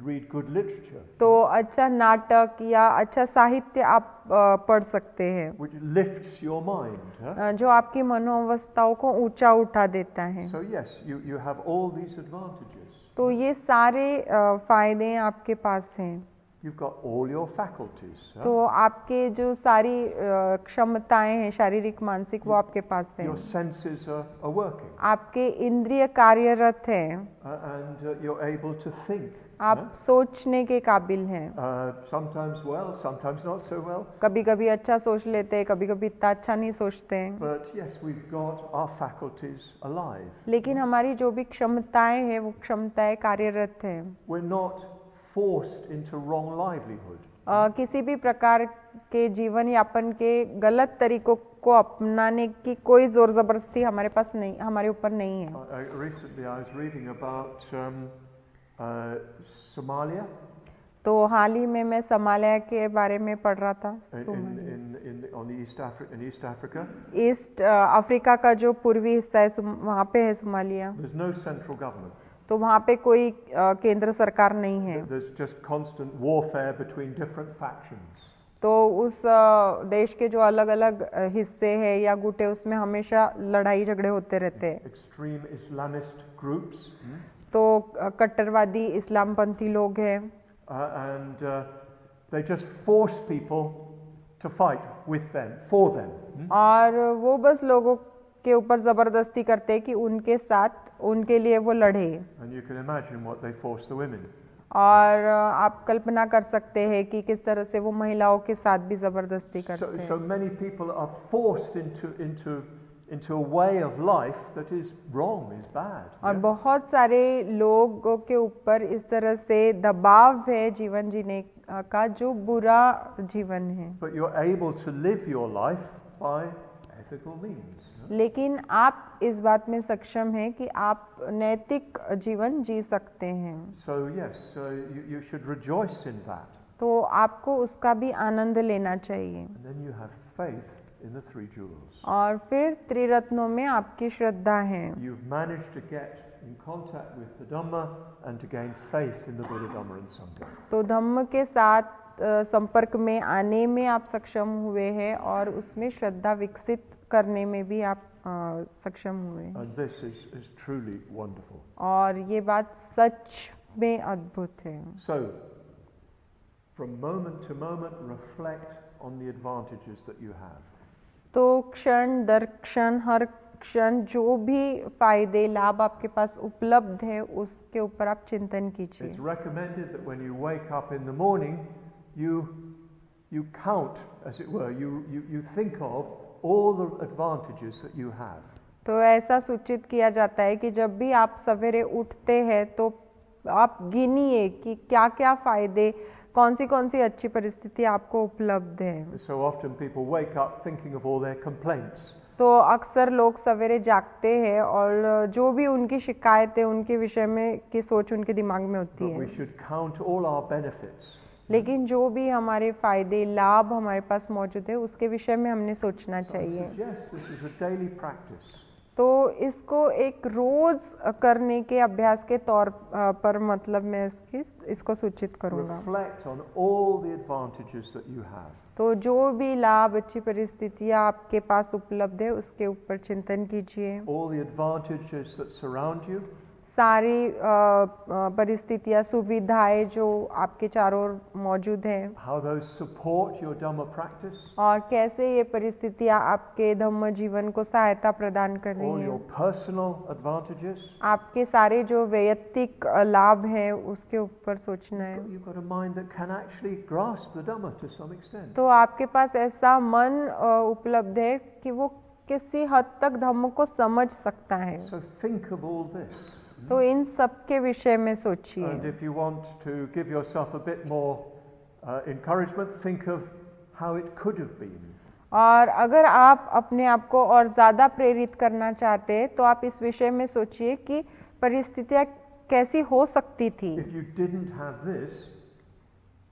read good literature. तो अच्छा नाटक या अच्छा साहित्य आप पढ़ सकते हैं, Which lifts your mind. Huh? जो आपकी मनोअवस्थाओं को ऊंचा उठा देता है। So yes, you have all these advantages. तो ये सारे फायदे आपके पास हैं। You've got all your faculties. Huh? तो आपके जो सारी क्षमताएं हैं, शारीरिक मानसिक, वो आपके पास हैं। Your senses are working. आपके इंद्रिय कार्यरत हैं। And you're able to think. आप सोचने के काबिल हैं। Sometimes well, sometimes not so well. कभी कभी अच्छा सोच लेते हैं, कभी कभी इतना अच्छा नहीं सोचते हैं। But yes, we've got our faculties alive. लेकिन हमारी जो भी क्षमताएं हैं वो क्षमताएं कार्यरत हैं। We're not forced into wrong livelihood. किसी भी प्रकार के जीवन यापन के गलत तरीकों को अपनाने की कोई जोर जबरदस्ती हमारे पास नहीं, हमारे ऊपर नहीं है। Recently I was reading about Somalia. तो हाल ही में मैं सोमालिया के बारे में पढ़ रहा था। on the in East Africa. East Africa का जो पूर्वी हिस्सा है वहाँ पे है Somalia, There's no central government. तो वहाँ पे कोई केंद्र सरकार नहीं है। There's just constant warfare between different factions. तो उस देश के जो अलग अलग हिस्से हैं या गुट है उसमें हमेशा लड़ाई झगड़े होते रहते हैं। Extreme Islamist groups. तो कट्टरवादी इस्लामपंथी लोग हैं, And they just force people to fight with them, for them. और वो बस लोगों के ऊपर जबरदस्ती करते हैं कि उनके साथ उनके लिए वो लड़े। And you can imagine what they force the women. और आप कल्पना कर सकते हैं कि किस तरह से वो महिलाओं के साथ भी जबरदस्ती करते हैं। So many people are forced into a way of life that is wrong, is bad. और बहुत सारे लोगों के ऊपर इस तरह से दबाव है जीवन जीने का जो बुरा जीवन है। But you're able to live your life by ethical means. लेकिन आप इस बात में सक्षम हैं कि आप नैतिक जीवन जी सकते हैं। So yes, you should rejoice in that. तो आपको उसका भी आनंद लेना चाहिए। And then you have faith in the three jewels. और फिर त्रिरत्नों में आपकी श्रद्धा है। You've managed to get in contact with the Dhamma and to gain faith in the Buddha, Dhamma and Sangha. तो धम्म के साथ संपर्क में आने में आप सक्षम हुए हैं और उसमें श्रद्धा विकसित करने में भी आप सक्षम हुए। And this is truly wonderful. और ये बात सच में अद्भुत है। So, from moment to moment, reflect on the advantages that you have. तो क्षण दर क्षण हर क्षण जो भी फायदे लाभ आपके पास उपलब्ध है उसके ऊपर आप चिंतन कीजिए। It's recommended that when you wake up in the morning, you count, as it were, you think of all the advantages that you have. तो ऐसा सूचित किया जाता है कि जब भी आप सवेरे उठते हैं तो आप गिनिए कि क्या क्या फायदे, कौन सी अच्छी परिस्थिति आपको उपलब्ध है। So often people wake up thinking of all their complaints. तो अक्सर लोग सवेरे जागते हैं और जो भी उनकी शिकायत है उनके विषय में की सोच उनके दिमाग में होती But है। we should count all our benefits. लेकिन जो भी हमारे फायदे लाभ हमारे पास मौजूद है उसके विषय में हमने सोचना चाहिए। Yes, this is a daily practice. तो इसको एक रोज करने के अभ्यास के तौर पर मतलब मैं इसको सूचित करूँगा। Reflect on all the advantages that you have. तो जो भी लाभ अच्छी परिस्थितियाँ आपके पास उपलब्ध है उसके ऊपर चिंतन कीजिए। All the advantages that surround you. सारी परिस्थितियाँ सुविधाएं जो आपके चारों ओर मौजूद हैं, How those support your Dhamma practice. और कैसे ये परिस्थितियाँ आपके धम्म जीवन को सहायता प्रदान कर रही All हैं। your personal advantages. आपके सारे जो वैयक्तिक लाभ हैं उसके ऊपर सोचना है। You've got a mind that can actually grasp the Dhamma to some extent. तो आपके पास ऐसा मन उपलब्ध है कि वो किसी हद तक धम्म को समझ सकता है। So think of all this. तो इन सब के विषय में सोचिए। And if you want to give yourself a bit more encouragement, think of how it could have been. और अगर आप अपने आप को और ज़्यादा प्रेरित करना चाहते हैं तो आप इस विषय में सोचिए कि परिस्थितियाँ कैसी हो सकती थी। If you didn't have this,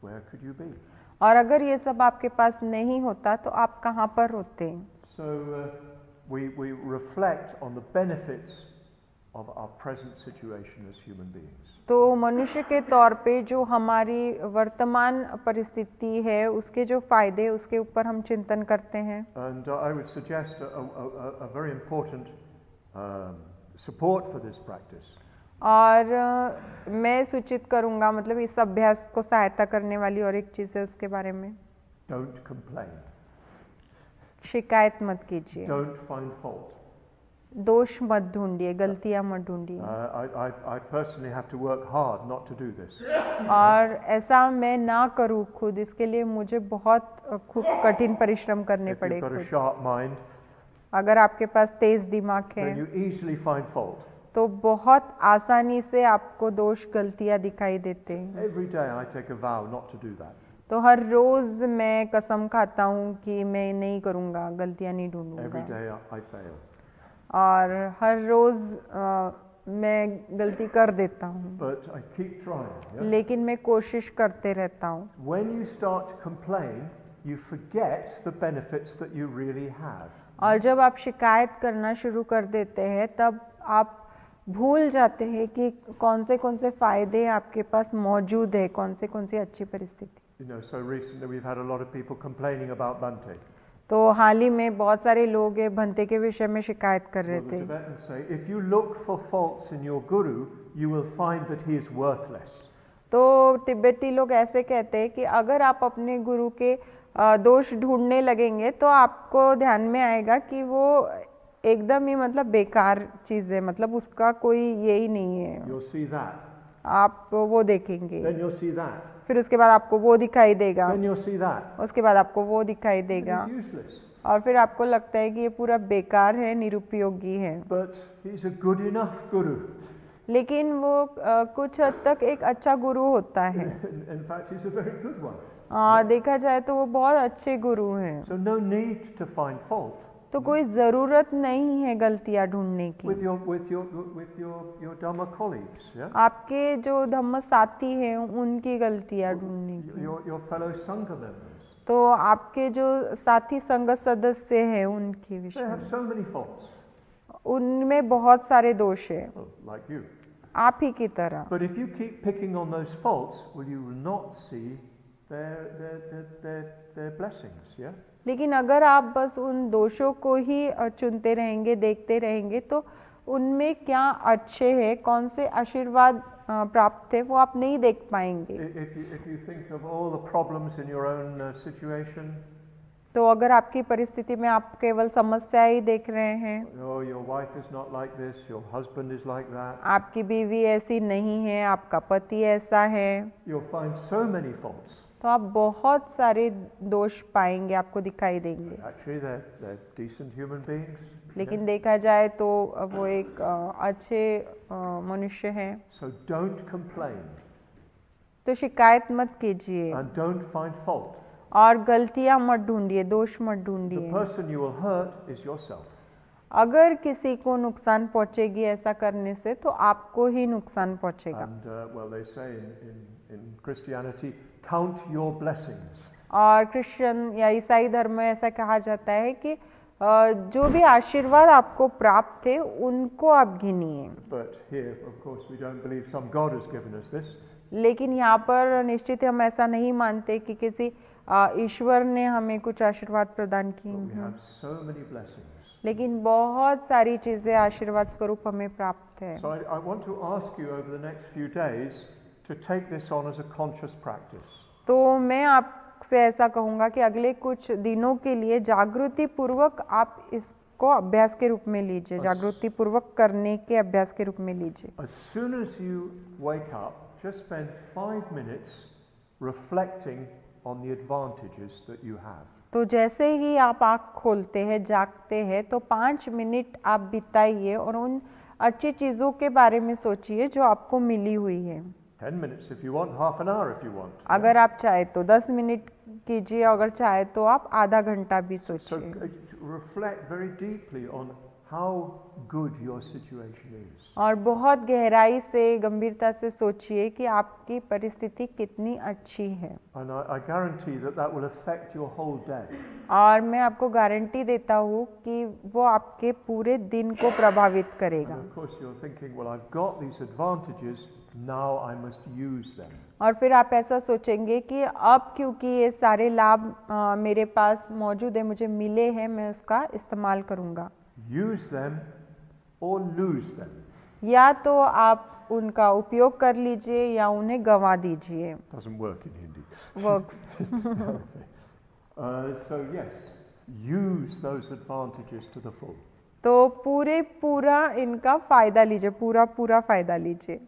where could you be? और अगर ये सब आपके पास नहीं होता तो आप कहाँ पर होते। So we reflect on the benefits of our present situation as human beings. तो मनुष्य के तौर पे जो हमारी वर्तमान परिस्थिति है उसके जो फायदे उसके ऊपर हम चिंतन करते हैं। And I would suggest a very important support for this practice. और मैं सूचित करूँगा मतलब इस अभ्यास को सहायता करने वाली और एक चीज़ है उसके बारे में। Don't complain. शिकायत मत कीजिए। Don't find fault. दोष मत ढूंढिए, गलतियाँ मत ढूंढिए। I personally have to work hard not to do this. और ऐसा मैं ना करूँ खुद, इसके लिए मुझे बहुत खूब कठिन परिश्रम करने If पड़े you've got a खुद। sharp mind, अगर आपके पास तेज दिमाग है then you easily find fault. तो बहुत आसानी से आपको दोष गलतियाँ दिखाई देते हैं। Every day I take a vow not to do that. तो हर रोज मैं कसम खाता हूँ कि मैं नहीं करूँगा, गलतियाँ नहीं Every ढूंढूंगा। day I fail. और हर रोज मैं गलती कर देता हूँ, But I keep trying. Yeah? लेकिन मैं कोशिश करते रहता हूँ। When you start to complain, you forget the benefits that you really have. और जब आप शिकायत करना शुरू कर देते हैं तब आप भूल जाते हैं कि कौन से फायदे आपके पास मौजूद है, कौन सी अच्छी परिस्थिति। You know, so recently we've had a lot of people complaining about Bhante. तो हाल ही में बहुत सारे लोग भंते के विषय में शिकायत कर रहे Well, थे। the Tibetans say, if you look for faults in your guru, you will find that he is worthless. तो तिब्बती लोग ऐसे कहते हैं कि अगर आप अपने गुरु के दोष ढूंढने लगेंगे तो आपको ध्यान में आएगा कि वो एकदम ही मतलब बेकार चीज है, मतलब उसका कोई यही नहीं है। You'll see that. आप वो देखेंगे, Then you'll see that. फिर उसके बाद आपको वो दिखाई देगा, Then you'll see that. उसके बाद आपको वो दिखाई देगा, He's useless. और फिर आपको लगता है कि ये पूरा बेकार है, निरुपयोगी है। But he's a good enough guru. लेकिन वो कुछ हद तक एक अच्छा गुरु होता है। In fact, he's a very good one. देखा जाए तो वो बहुत अच्छे गुरु हैं। So no need to find fault तो कोई जरूरत नहीं है गलतियां ढूंढने की। with your Dhamma colleagues, yeah? आपके जो धम्म साथी हैं उनकी गलतियां ढूंढने की। Your fellow Sangha members. तो आपके जो साथी संघ सदस्य हैं उनकी They विषय have so many faults, उनमें बहुत सारे दोष है, like you. आप ही की तरह। But if you keep picking on those faults, well, you will not see their blessings, yeah? लेकिन अगर आप बस उन दोषों को ही चुनते रहेंगे, देखते रहेंगे, तो उनमें क्या अच्छे हैं, कौन से आशीर्वाद प्राप्त है, वो आप नहीं देख पाएंगे। If you think of all the problems in your own situation, तो अगर आपकी परिस्थिति में आप केवल समस्या ही देख रहे हैं, oh, your wife is not like this, your husband is like that, आपकी बीवी ऐसी नहीं है, आपका पति ऐसा है, you'll find so many faults. तो आप बहुत सारे दोष पाएंगे, आपको दिखाई देंगे। Actually, they're decent human beings. लेकिन देखा जाए तो वो एक अच्छे मनुष्य हैं। So don't complain तो शिकायत मत कीजिए and don't find fault. और गलतियां मत ढूंढिए, दोष मत The ढूंढिए। person you will hurt is yourself. अगर किसी को नुकसान पहुंचेगी ऐसा करने से, तो आपको ही नुकसान पहुंचेगा। And well, they say in Christianity, count your blessings. और क्रिश्चियन या ईसाई धर्म में ऐसा कहा जाता है कि जो भी आशीर्वाद आपको प्राप्त है उनको आप गिनिए। But here, of course, we don't believe some God has given us this. लेकिन यहाँ पर निश्चित हम ऐसा नहीं मानते कि किसी ईश्वर ने हमें कुछ आशीर्वाद प्रदान But किए we हैं, have so many blessings. लेकिन बहुत सारी चीजें आशीर्वाद स्वरूप हमें प्राप्त है। So I want to ask you over the next few days to take this on as a conscious practice. तो मैं आपसे ऐसा कहूँगा कि अगले कुछ दिनों के लिए जागृति पूर्वक आप इसको अभ्यास के रूप में लीजिए, जागृति पूर्वक करने के अभ्यास के रूप में लीजिए। As soon as you wake up, just spend 5 minutes reflecting on the advantages that you have. तो जैसे ही आप आँख खोलते हैं, जागते हैं, तो 5 मिनट आप बिताइए और उन अच्छी चीज़ों के बारे में सोचिए जो आपको मिली हुई है। 10 minutes if you want, half an hour if you want. अगर आप चाहे तो 10 मिनट कीजिए, अगर चाहे तो आप आधा घंटा भी So सोचिए। reflect very deeply on how good your situation is. और बहुत गहराई से, गंभीरता से सोचिए कि आपकी परिस्थिति कितनी अच्छी है। And I guarantee that that will affect your whole day. और मैं आपको गारंटी देता हूँ कि वो आपके पूरे दिन को प्रभावित And करेगा। of course you're thinking, well, I've got these advantages, now I must use them. और फिर आप ऐसा सोचेंगे कि अब क्योंकि ये सारे लाभ मेरे पास मौजूद है, मुझे मिले हैं, मैं उसका इस्तेमाल करूँगा। Use them or lose them. या तो आप उनका उपयोग कर लीजिए या उन्हें गंवा दीजिए। Doesn't work in Hindi. Works. So yes, use those advantages to the full. तो पूरा इनका फायदा लीजिए, पूरा फायदा लीजिए।